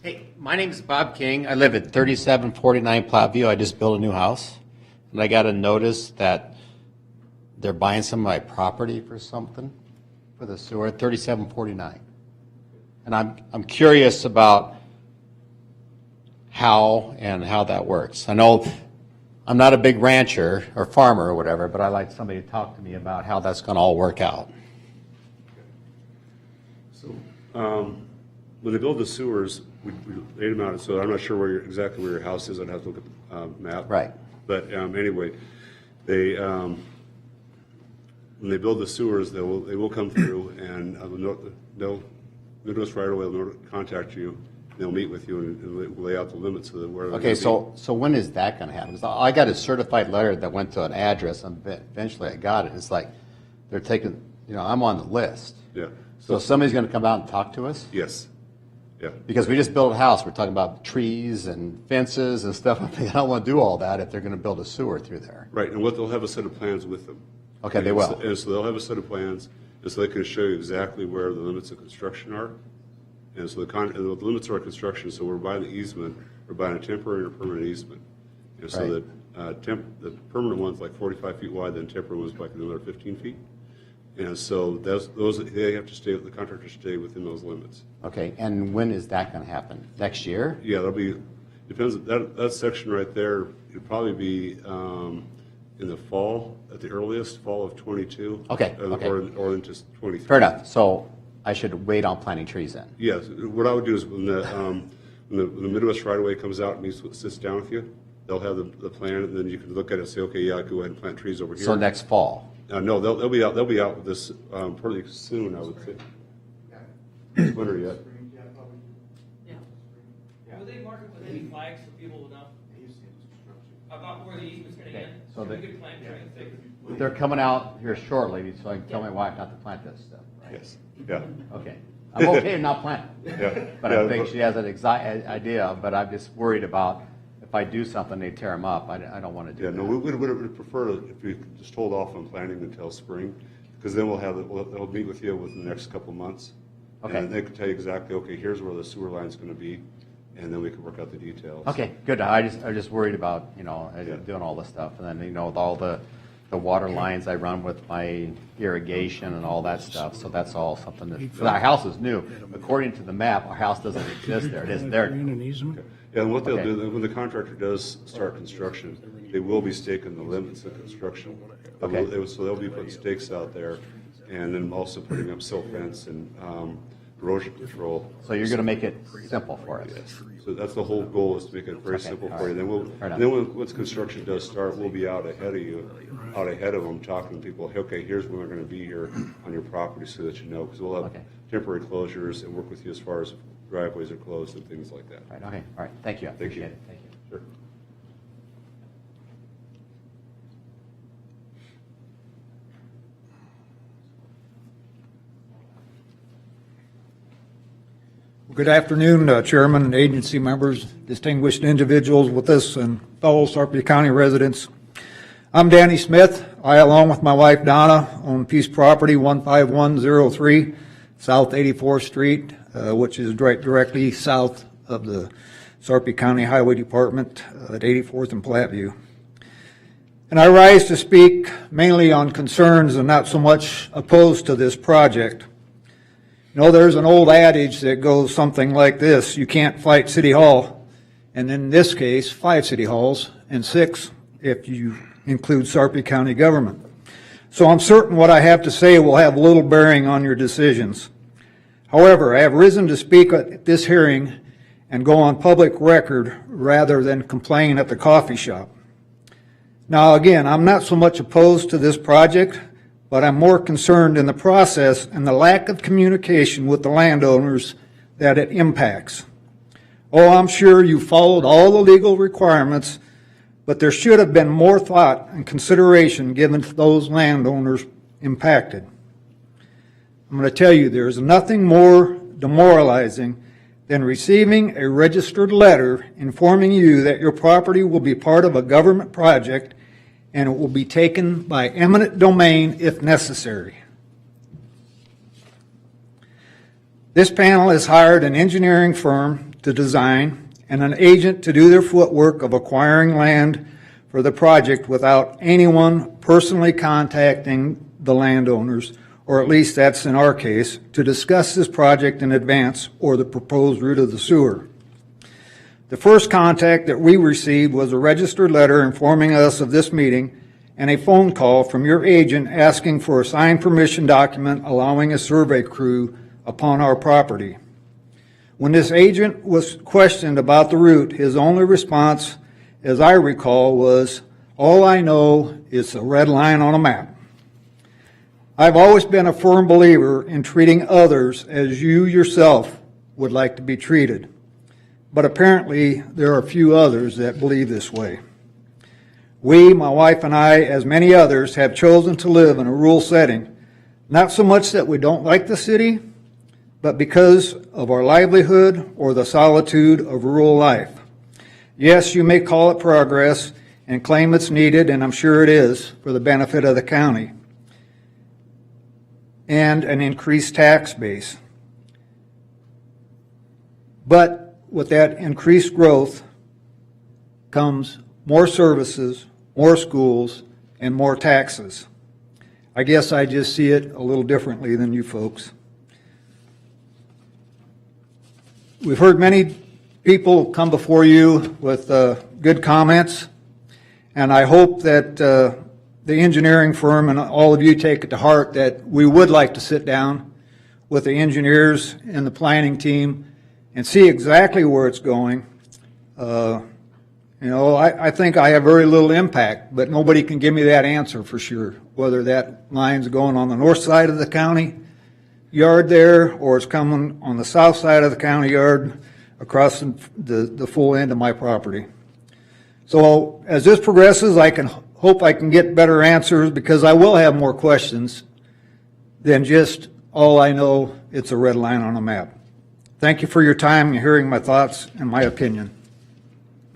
Hey, my name is Bob King. I live at 3749 Platteview. I just built a new house, and I got a notice that they're buying some of my property for something, for the sewer, 3749. And I'm curious about how that works. I know I'm not a big rancher or farmer or whatever, but I'd like somebody to talk to me about how that's going to all work out. When they build the sewers, we laid them out, so I'm not sure exactly where your house is. I'd have to look at the map. Right. But anyway, they when they build the sewers, they will come through, and they'll Midwest Right Away will contact you. They'll meet with you and lay out the limits of where. Okay, so when is that going to happen? 'Cause I got a certified letter that went to an address, and eventually I got it. It's like they're taking, I'm on the list. Yeah. So somebody's going to come out and talk to us? Yes. Yeah. Because we just built a house. We're talking about trees and fences and stuff. I don't want to do all that if they're going to build a sewer through there. Right, and they'll have a set of plans with them. Okay, they will. And so they'll have a set of plans, and so they can show you exactly where the limits of construction are. And so the limits of our construction, so we're buying the easement, we're buying a temporary or permanent easement. And so the permanent one's like 45 feet wide, then temporary one's like another 15 feet. And so they have to stay, the contractors stay within those limits. Okay, and when is that going to happen? Next year? Yeah, depends, that section right there, it'd probably be in the fall, at the earliest, fall of 22. Okay, Or into 23. Fair enough. So I should wait on planting trees then? Yes, what I would do is when the Midwest Right Away comes out and sits down with you, they'll have the plan, and then you can look at it and say, okay, yeah, I'll go ahead and plant trees over here. So next fall? No, they'll be out with this pretty soon, I would say. It's winter yet. Will they mark it with any flags so people will know about where the easement's going to end? So we they- could plant trees. They're coming out here shortly, so I can tell my wife not to plant this stuff, right? Yes, yeah. Okay. I'm okay with not planting. Yeah. But I think she has an idea, but I'm just worried about if I do something, they tear them up. I don't want to do Yeah, that. no, we would prefer if we could just hold off on planting until spring, because then they'll meet with you within the next couple of months. Okay. And they can tell you exactly, okay, here's where the sewer line's gonna be, and then we can work out the details. Okay, good. I'm just worried about, doing all this stuff. And then, with all the water lines I run with my irrigation and all that stuff. So that's all something that, our house is new. According to the map, our house doesn't exist there. It isn't there. An easement? Yeah, and what they'll Okay. do, when the contractor does start construction, they will be staking the limits of construction. Okay. So they'll be putting stakes out there, and then also putting up silt fence and erosion control. So you're going to make it simple for us. Yes. So that's the whole goal, is to make it very Okay, simple all for you. right. Fair enough. Then once construction does start, we'll be out ahead of them, talking to people, okay, here's when we're gonna be here on your property, so that you know, because we'll have Okay. temporary closures and work with you as far as driveways are closed and things like that. Right, okay, all right. Thank you. I Thank you. appreciate it. Thank you. Sure. Good afternoon, Chairman and agency members, distinguished individuals with us, and fellow Sarp County residents. I'm Danny Smith. I, along with my wife Donna, own piece property 15103 South 84th Street, which is directly south of the Sarp County Highway Department at 84th and Platteview. And I rise to speak mainly on concerns and not so much opposed to this project. There's an old adage that goes something like this: you can't fight City Hall, and in this case, 5 city halls, and 6 if you include Sarpy County government. So I'm certain what I have to say will have little bearing on your decisions. However, I have risen to speak at this hearing and go on public record rather than complain at the coffee shop. Now, again, I'm not so much opposed to this project, but I'm more concerned in the process and the lack of communication with the landowners that it impacts. Oh, I'm sure you followed all the legal requirements, but there should have been more thought and consideration given to those landowners impacted. I'm going to tell you, there's nothing more demoralizing than receiving a registered letter informing you that your property will be part of a government project and it will be taken by eminent domain if necessary. This panel has hired an engineering firm to design and an agent to do their footwork of acquiring land for the project without anyone personally contacting the landowners, or at least that's in our case, to discuss this project in advance or the proposed route of the sewer. The first contact that we received was a registered letter informing us of this meeting and a phone call from your agent asking for a signed permission document allowing a survey crew upon our property. When this agent was questioned about the route, his only response, as I recall, was, "All I know is a red line on a map." I've always been a firm believer in treating others as you yourself would like to be treated. But apparently there are a few others that believe this way. We, my wife and I, as many others, have chosen to live in a rural setting, not so much that we don't like the city, but because of our livelihood or the solitude of rural life. Yes, you may call it progress and claim it's needed, and I'm sure it is, for the benefit of the county, and an increased tax base. But with that increased growth comes more services, more schools, and more taxes. I guess I just see it a little differently than you folks. We've heard many people come before you with good comments, and I hope that the engineering firm and all of you take it to heart that we would like to sit down with the engineers and the planning team and see exactly where it's going. I think I have very little impact, but nobody can give me that answer for sure, whether that line's going on the north side of the county yard there, or it's coming on the south side of the county yard across the full end of my property. So as this progresses, I can hope I can get better answers, because I will have more questions than just, all I know, it's a red line on a map. Thank you for your time and hearing my thoughts and my opinion.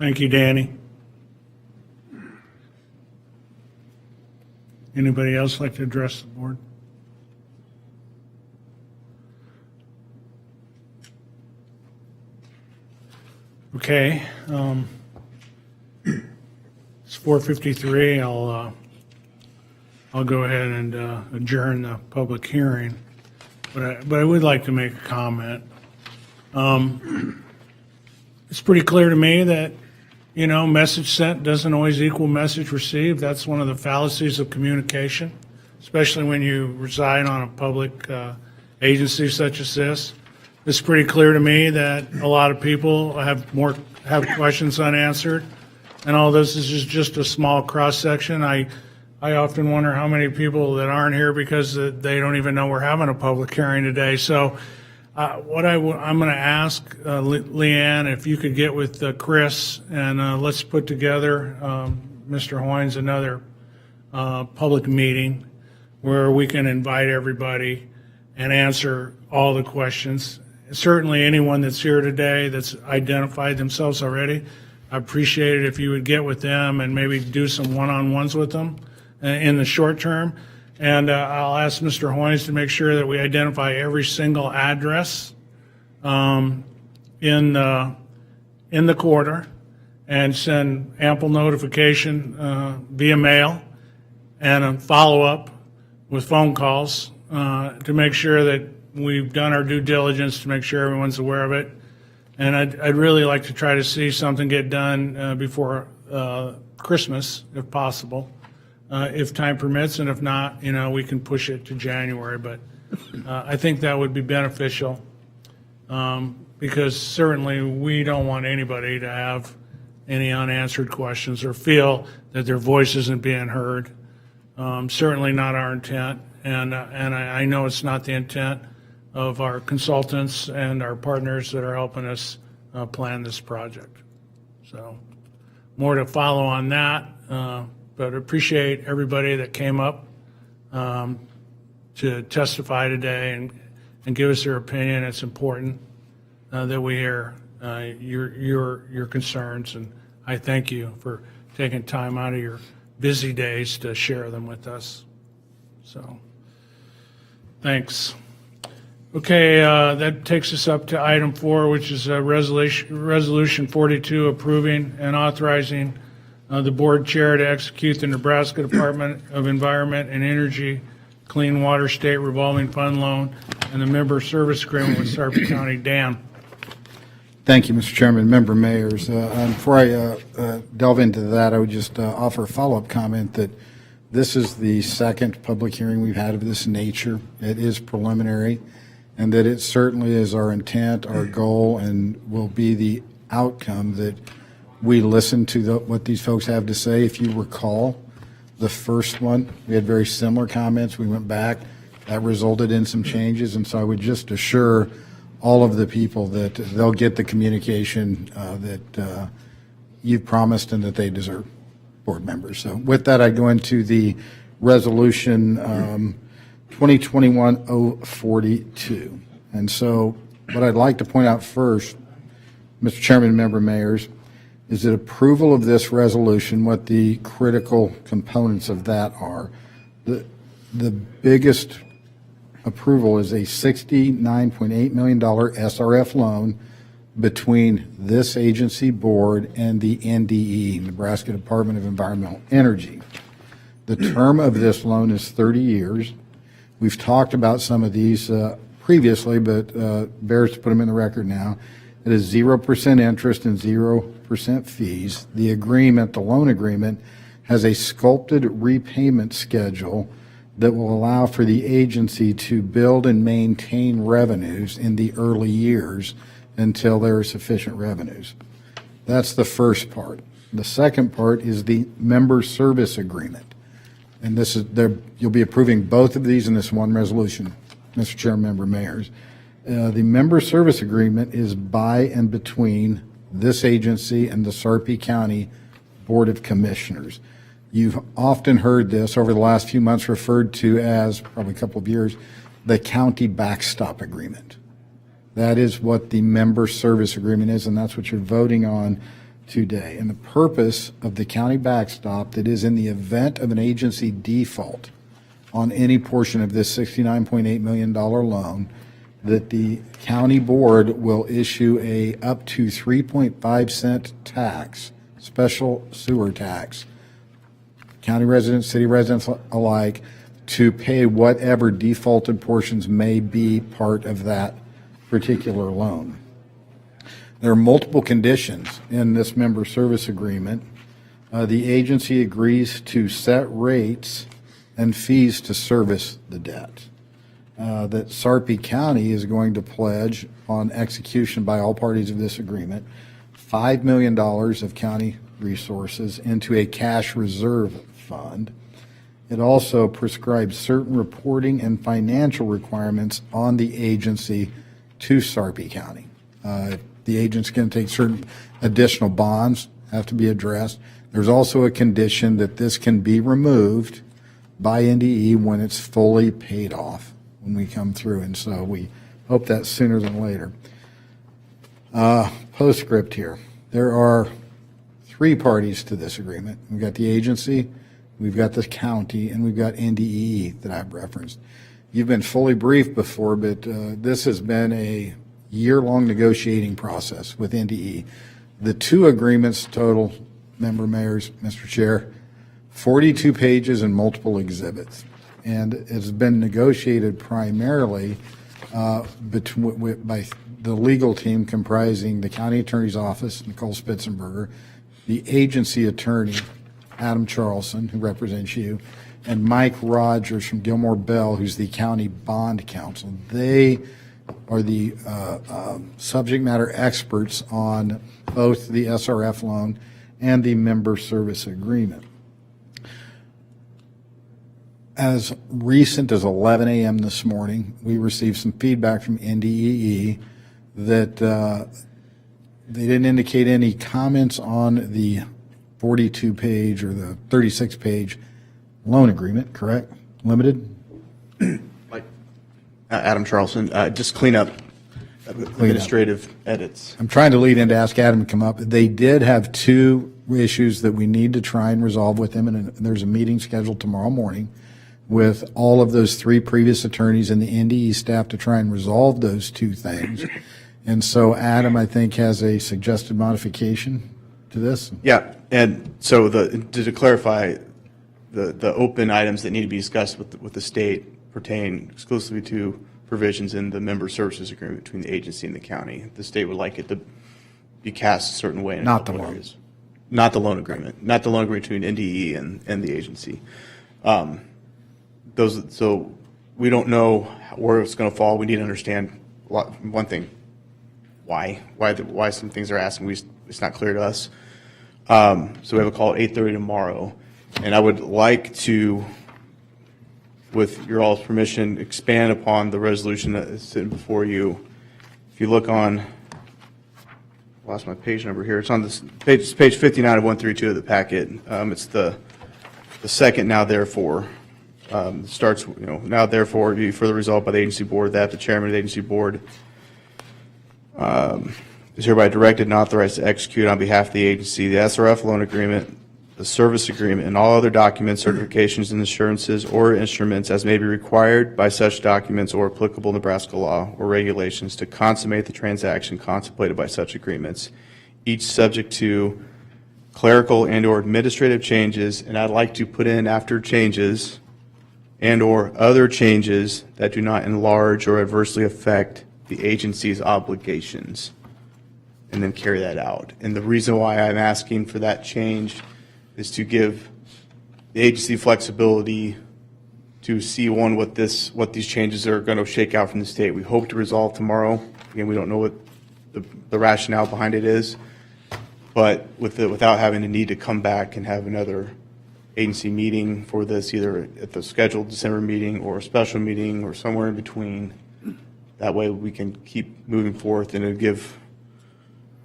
Thank you, Danny. Anybody else like to address the board? Okay, it's 4:53. I'll go ahead and adjourn the public hearing, but I would like to make a comment. It's pretty clear to me that, message sent doesn't always equal message received. That's one of the fallacies of communication, especially when you reside on a public agency such as this. It's pretty clear to me that a lot of people have questions unanswered, and all this is just a small cross-section. I often wonder how many people that aren't here because they don't even know we're having a public hearing today. So I'm going to ask Leanne if you could get with Chris and let's put together, Mr. Hoins, another public meeting where we can invite everybody and answer all the questions. Certainly anyone that's here today that's identified themselves already, I appreciate it if you would get with them and maybe do some one-on-ones with them in the short term. And I'll ask Mr. Hoins to make sure that we identify every single address in the quarter and send ample notification via mail and a follow-up with phone calls to make sure that we've done our due diligence to make sure everyone's aware of it. And I'd really like to try to see something get done before Christmas, if possible, if time permits, and if not, we can push it to January. But I think that would be beneficial, because certainly we don't want anybody to have any unanswered questions or feel that their voice isn't being heard. Certainly not our intent, and I know it's not the intent of our consultants and our partners that are helping us plan this project. So more to follow on that, but appreciate everybody that came up to testify today and give us their opinion. It's important that we hear your concerns, and I thank you for taking time out of your busy days to share them with us. So, thanks. Okay, that takes us up to item 4, which is resolution 42, approving and authorizing the board chair to execute the Nebraska Department of Environment and Energy Clean Water State Revolving Fund Loan and the member service agreement with Sarp County. Dan. Thank you, Mr. Chairman, member mayors. Before I delve into that, I would just offer a follow-up comment that this is the second public hearing we've had of this nature. It is preliminary, and that it certainly is our intent, our goal, and will be the outcome that we listen to what these folks have to say. If you recall, the first one, we had very similar comments. We went back. That resulted in some changes, and so I would just assure all of the people that they'll get the communication that you've promised and that they deserve, board members. So with that, I go into the resolution 2021-042. And so what I'd like to point out first, Mr. Chairman and member mayors, is that approval of this resolution, what the critical components of that are. The biggest approval is a $69.8 million SRF loan between this agency board and the NDE, Nebraska Department of Environmental Energy. The term of this loan is 30 years. We've talked about some of these previously, but bears to put them in the record now. It is 0% interest and 0% fees. The agreement, the loan agreement, has a sculpted repayment schedule that will allow for the agency to build and maintain revenues in the early years until there are sufficient revenues. That's the first part. The second part is the member service agreement. And this is there. You'll be approving both of these in this one resolution, Mr. Chair, member mayors. The member service agreement is by and between this agency and the Sarp County Board of Commissioners. You've often heard this over the last few months referred to as, probably a couple of years, the county backstop agreement. That is what the member service agreement is, and that's what you're voting on today. And the purpose of the county backstop, that is in the event of an agency default on any portion of this $69.8 million loan, that the county board will issue a up to 3.5 cent tax, special sewer tax, county residents, city residents alike, to pay whatever defaulted portions may be part of that particular loan. There are multiple conditions in this member service agreement. The agency agrees to set rates and fees to service the debt. That Sarp County is going to pledge on execution by all parties of this agreement $5 million of county resources into a cash reserve fund. It also prescribes certain reporting and financial requirements on the agency to Sarp County. The agent's going to take certain additional bonds, have to be addressed. There's also a condition that this can be removed by NDE when it's fully paid off, when we come through, and so we hope that's sooner than later. Postscript here. There are 3 parties to this agreement. We've got the agency, we've got the county, and we've got NDE that I've referenced. You've been fully briefed before, but this has been a year-long negotiating process with NDE. The 2 agreements total, member mayors, Mr. Chair, 42 pages and multiple exhibits. And it's been negotiated primarily by the legal team comprising the county attorney's office, Nicole Spitzenberger, the agency attorney, Adam Charlsen, who represents you, and Mike Rogers from Gilmore Bell, who's the county bond counsel. They are the subject matter experts on both the SRF loan and the member service agreement. As recent as 11 a.m. this morning, we received some feedback from NDEE that they didn't indicate any comments on the 42-page or the 36-page loan agreement, correct? Limited? Adam Charlsen, just clean up administrative edits. I'm trying to lead in to ask Adam to come up. They did have two issues that we need to try and resolve with them, and there's a meeting scheduled tomorrow morning with all of those three previous attorneys and the NDE staff to try and resolve those two things. And so Adam, I think, has a suggested modification to this. Yeah, and so to clarify, the open items that need to be discussed with the state pertain exclusively to provisions in the member services agreement between the agency and the county. The state would like it to be cast a certain way in Not the couple loan. areas. Not the loan agreement. Not the loan agreement between NDE and the agency. So we don't know where it's going to fall. We need to understand one thing: why some things are asking. It's not clear to us. So we have a call at 8:30 tomorrow, and I would like to, with your all's permission, expand upon the resolution that is sitting before you. If you look on, I lost my page number here. It's on this page. It's page 59 of 132 of the packet. It's the second now therefore. Starts, now therefore be further resolved by the agency board that the chairman of the agency board is hereby directed and authorized to execute on behalf of the agency the SRF loan agreement, the service agreement, and all other documents, certifications, and assurances or instruments as may be required by such documents or applicable Nebraska law or regulations to consummate the transaction contemplated by such agreements, each subject to clerical and or administrative changes, and I'd like to put in after changes and or other changes that do not enlarge or adversely affect the agency's obligations, and then carry that out. And the reason why I'm asking for that change is to give the agency flexibility to see what these changes are going to shake out from the state. We hope to resolve tomorrow. Again, we don't know what the rationale behind it is, but without having the need to come back and have another agency meeting for this, either at the scheduled December meeting or a special meeting or somewhere in between. That way we can keep moving forth, and it'll give,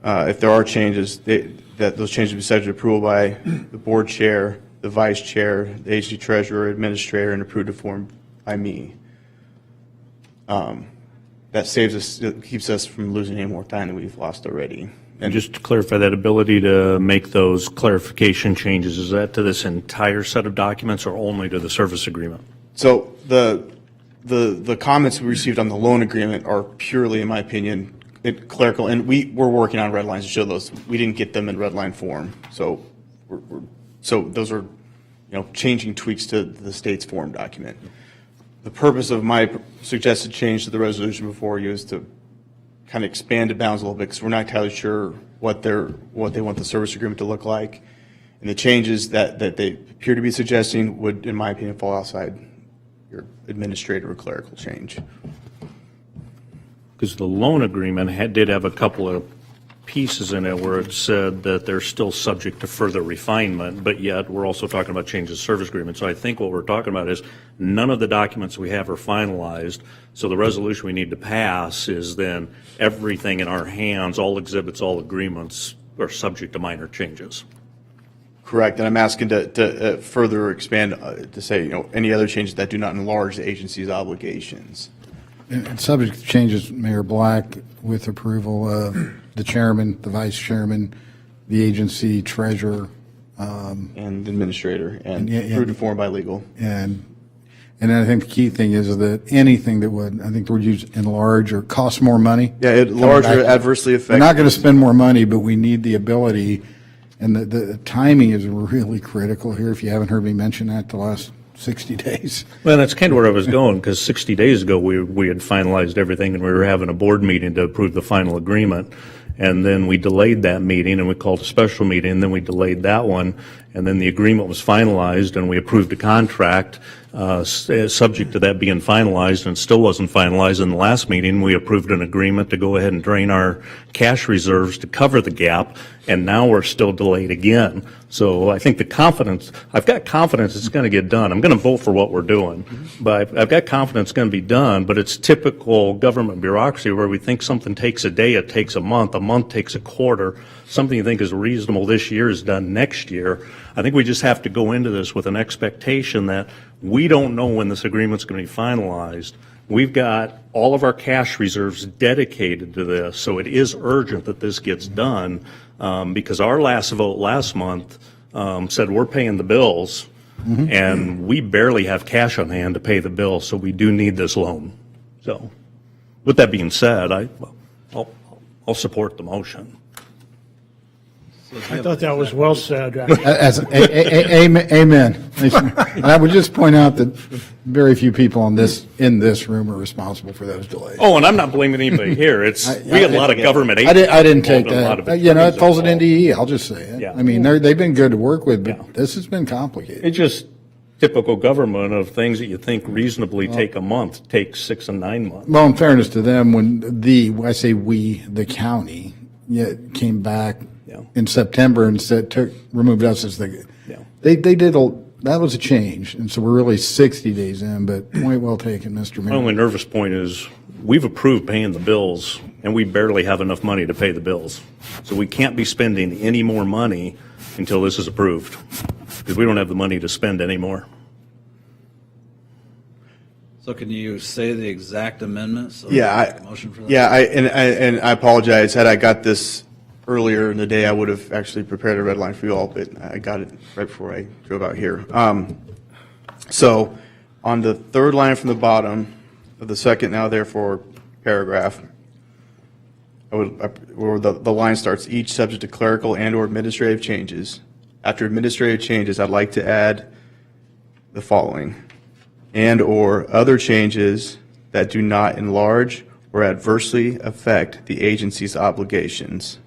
if there are changes, that those changes be subject to approval by the board chair, the vice chair, the agency treasurer, administrator, and approved to form by me. That saves us, it keeps us from losing any more time than we've lost already. And just to clarify, that ability to make those clarification changes, is that to this entire set of documents or only to the service agreement? So the comments we received on the loan agreement are purely, in my opinion, clerical, and we're working on red lines to show those. We didn't get them in red line form, so so those are changing tweaks to the state's form document. The purpose of my suggested change to the resolution before you is to kind of expand the bounds a little bit, because we're not entirely sure what they want the service agreement to look like. And the changes that they appear to be suggesting would, in my opinion, fall outside your administrative or clerical change. Because the loan agreement did have a couple of pieces in it where it said that they're still subject to further refinement, but yet we're also talking about changes to service agreement. So I think what we're talking about is none of the documents we have are finalized. So the resolution we need to pass is then everything in our hands, all exhibits, all agreements are subject to minor changes. Correct, and I'm asking to further expand to say, any other changes that do not enlarge the agency's obligations. And subject to changes, Mayor Black, with approval of the chairman, the vice chairman, the agency treasurer, and administrator, and yeah, approved and formed by legal. And I think the key thing is that anything that would, I think the word used, enlarge or cost more money. Yeah, it enlarge or adversely affect. We're not going to spend more money, but we need the ability, and the timing is really critical here. If you haven't heard me mention that the last 60 days. Well, that's kind of where I was going, because 60 days ago, we had finalized everything, and we were having a board meeting to approve the final agreement. And then we delayed that meeting, and we called a special meeting, and then we delayed that one. And then the agreement was finalized, and we approved a contract, subject to that being finalized, and it still wasn't finalized. In the last meeting, we approved an agreement to go ahead and drain our cash reserves to cover the gap, and now we're still delayed again. So I think I've got confidence it's going to get done. I'm going to vote for what we're doing, but I've got confidence it's going to be done, but it's typical government bureaucracy where we think something takes a day, it takes a month takes a quarter. Something you think is reasonable this year is done next year. I think we just have to go into this with an expectation that we don't know when this agreement's going to be finalized. We've got all of our cash reserves dedicated to this, so it is urgent that this gets done, because our last vote last month said we're paying the bills, and we barely have cash on hand to pay the bill, so we do need this loan. So with that being said, I'll support the motion. I thought that was well said. Amen. And I would just point out that very few people in this room are responsible for those delays. Oh, and I'm not blaming anybody here. We had a lot of government agents. I didn't take involved in a lot of that. it. It falls at NDE, I'll just say it. Yeah. I mean, they've been good to work with, but this has been complicated. It's just typical government of things that you think reasonably take a month, take 6 and 9 months. Well, in fairness to them, when the county came back in September and removed us as they did that was a change, and so we're really 60 days in, but point well taken, Mr. Mayor. My only nervous point is we've approved paying the bills, and we barely have enough money to pay the bills. So we can't be spending any more money until this is approved, because we don't have the money to spend anymore. So can you say the exact amendment? So motion for that? And I apologize. Had I got this earlier in the day, I would have actually prepared a red line for you all, but I got it right before I drove out here. So on the third line from the bottom of the second now therefore paragraph, where the line starts, each subject to clerical and or administrative changes. After administrative changes, I'd like to add the following: and or other changes that do not enlarge or adversely affect the agency's obligations.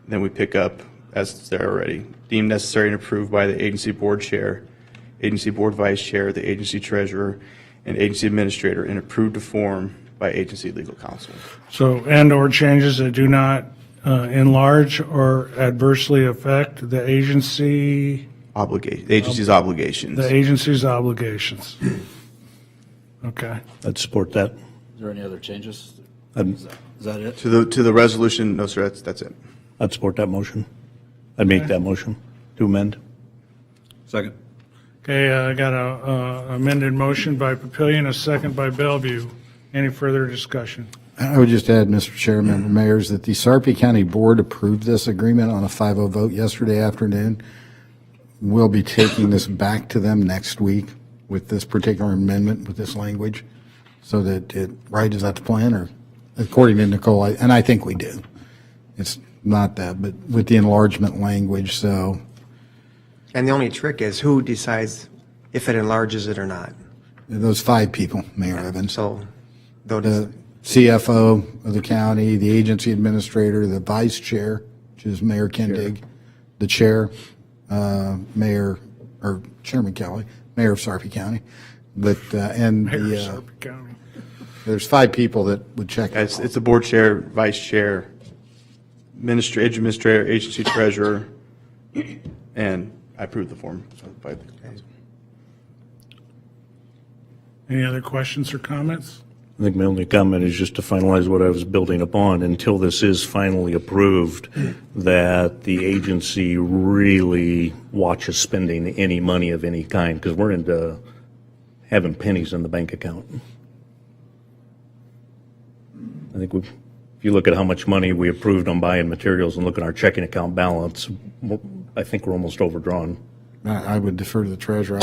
Then we pick up, as it's there already, deemed necessary and approved by the agency board chair, agency board vice chair, the agency treasurer, and agency administrator, and approved to form by agency legal counsel. So, and/or changes that do not enlarge or adversely affect the agency's obligations. The agency's obligations. Okay. I'd support that. Is there any other changes? I'd Is that it? To the resolution, no, sir, that's it. support that motion. I'd make that motion to amend. Second. Okay, I got a amended motion by Papillion, a second by Bellevue. Any further discussion? I would just add, Mr. Chairman, Mayors, that the Sarp County Board approved this agreement on a 5-0 vote yesterday afternoon. We'll be taking this back to them next week with this particular amendment, with this language, so that right, is that the plan, or according to Nicole, and I think we do. It's not that, but with the enlargement language, so. And the only trick is who decides if it enlarges it or not. Those 5 people, Mayor Evans. So, The CFO of the county, the agency administrator, the vice chair, which is Mayor Kendig, the chair, Mayor, or Chairman Kelly, Mayor of Sarp County, but, and Mayor of the, Sarp County. there's 5 people that would check. It's the board chair, vice chair, administrator, agency treasurer, and I approve the form. by the council. Any other questions or comments? I think my only comment is just to finalize what I was building upon until this is finally approved, that the agency really watches spending any money of any kind, because we're into having pennies in the bank account. I think if you look at how much money we approved on buying materials and look at our checking account balance, I think we're almost overdrawn. I would defer to the treasurer.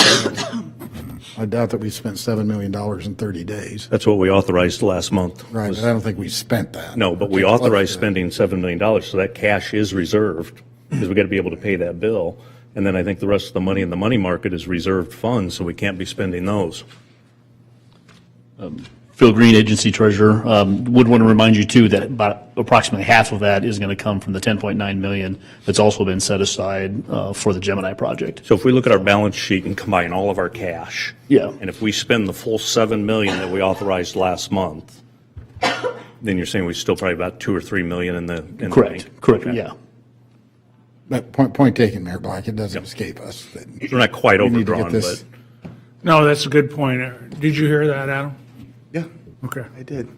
I doubt that we spent $7 million in 30 days. That's what we authorized last month. Right, but I don't think we spent that. No, but we authorized spending $7 million, so that cash is reserved, because we got to be able to pay that bill. And then I think the rest of the money in the money market is reserved funds, so we can't be spending those. Phil Green, Agency Treasurer, would want to remind you too that about approximately half of that is going to come from the 10.9 million that's also been set aside for the Gemini project. So if we look at our balance sheet and combine all of our cash. Yeah. And if we spend the full 7 million that we authorized last month, then you're saying we still probably about 2 or 3 million in the bank? Correct, Okay. yeah. But point taken, Mayor Black, it doesn't escape us. that We're not quite we need to get overdrawn, this- but No, that's a good point. Did you hear that, Adam? Yeah, Okay. I did.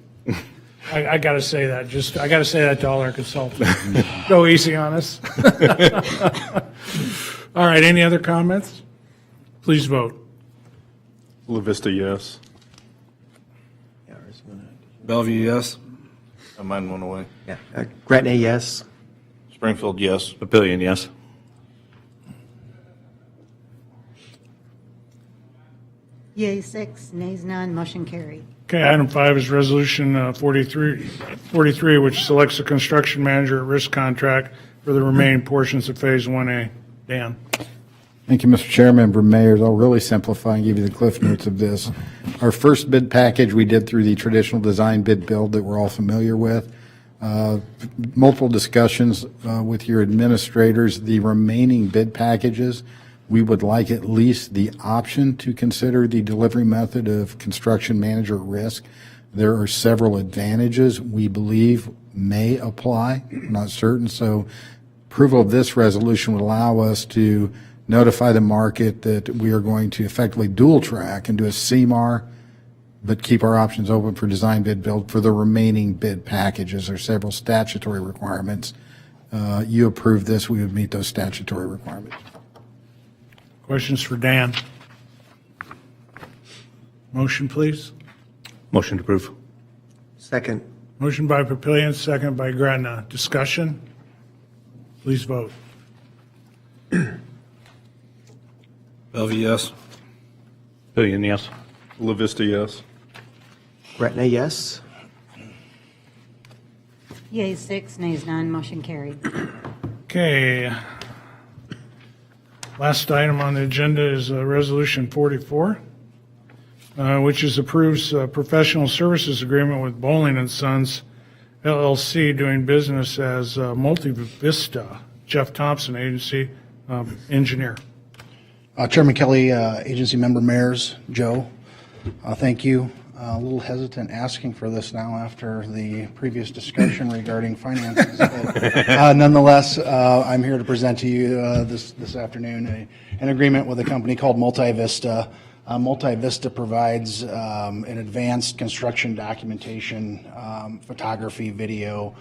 I got to say that. I got to say that to all our consultants. Go easy on us. All right, any other comments? Please vote. La Vista, yes. Bellevue, yes. Mine went away. Yeah, Gretna, yes. Springfield, yes. Papillion, yes. Yay, 6, nays, none, motion carried. Okay, item 5 is Resolution 43, which selects a construction manager at risk contract for the remaining portions of Phase 1A. Dan? Thank you, Mr. Chair, member mayors. I'll really simplify and give you the cliff notes of this. Our first bid package we did through the traditional design bid build that we're all familiar with. Multiple discussions with your administrators. The remaining bid packages, we would like at least the option to consider the delivery method of construction manager at risk. There are several advantages we believe may apply. We're not certain. So approval of this resolution would allow us to notify the market that we are going to effectively dual track and do a CMAR, but keep our options open for design bid build for the remaining bid packages. There are several statutory requirements. You approve this, we would meet those statutory requirements. Questions for Dan? Motion, please. Motion to approve. Second. Motion by Papillion, second by Gretna. Discussion? Please vote. Bellevue, yes. Papillion, yes. La Vista, yes. Gretna, yes. Yay, 6, nays, none, motion carried. Okay. Last item on the agenda is Resolution 44, which is approves professional services agreement with Bowling and Sons LLC doing business as Multivista. Jeff Thompson, agency engineer. Chairman Kelly, agency member mayors, Joe, thank you. A little hesitant asking for this now after the previous discussion regarding finances. But, nonetheless, I'm here to present to you this afternoon an agreement with a company called Multivista. Multivista provides an advanced construction documentation, photography, video,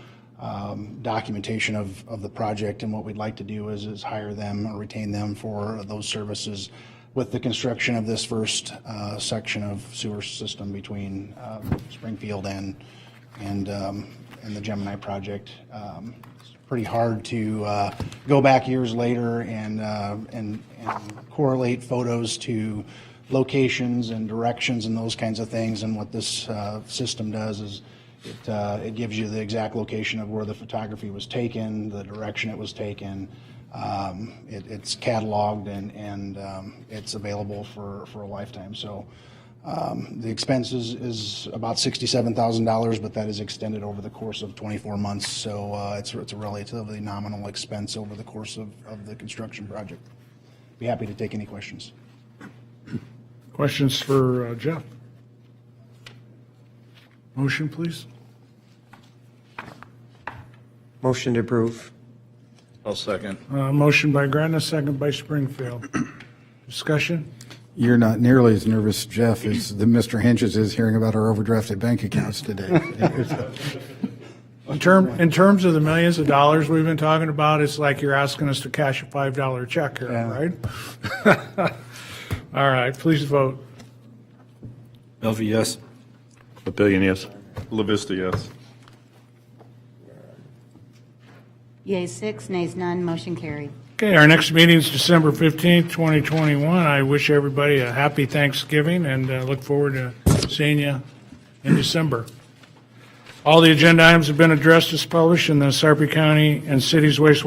documentation of the project, and what we'd like to do is hire them or retain them for those services with the construction of this first section of sewer system between Springfield and the Gemini project. It's pretty hard to go back years later and correlate photos to locations and directions and those kinds of things. And what this system does is it gives you the exact location of where the photography was taken, the direction it was taken. It's cataloged and it's available for a lifetime. So the expense is about $67,000, but that is extended over the course of 24 months. So it's a relatively nominal expense over the course of the construction project. Be happy to take any questions. Questions for Jeff? Motion, please. Motion to approve. I'll second. Motion by Gretna, second by Springfield. Discussion? You're not nearly as nervous, Jeff, as the Mr. Henches is hearing about our overdrafted bank accounts today. In terms of the millions of dollars we've been talking about, it's like you're asking us to cash a $5 check here, right? All right, please vote. Bellevue, yes. Papillion, yes. La Vista, yes. Yay, 6, nays, none, motion carried. Okay, our next meeting is December 15th, 2021. I wish everybody a happy Thanksgiving and look forward to seeing you in December. All the agenda items have been addressed as published in the Sarp County and City's Wastewater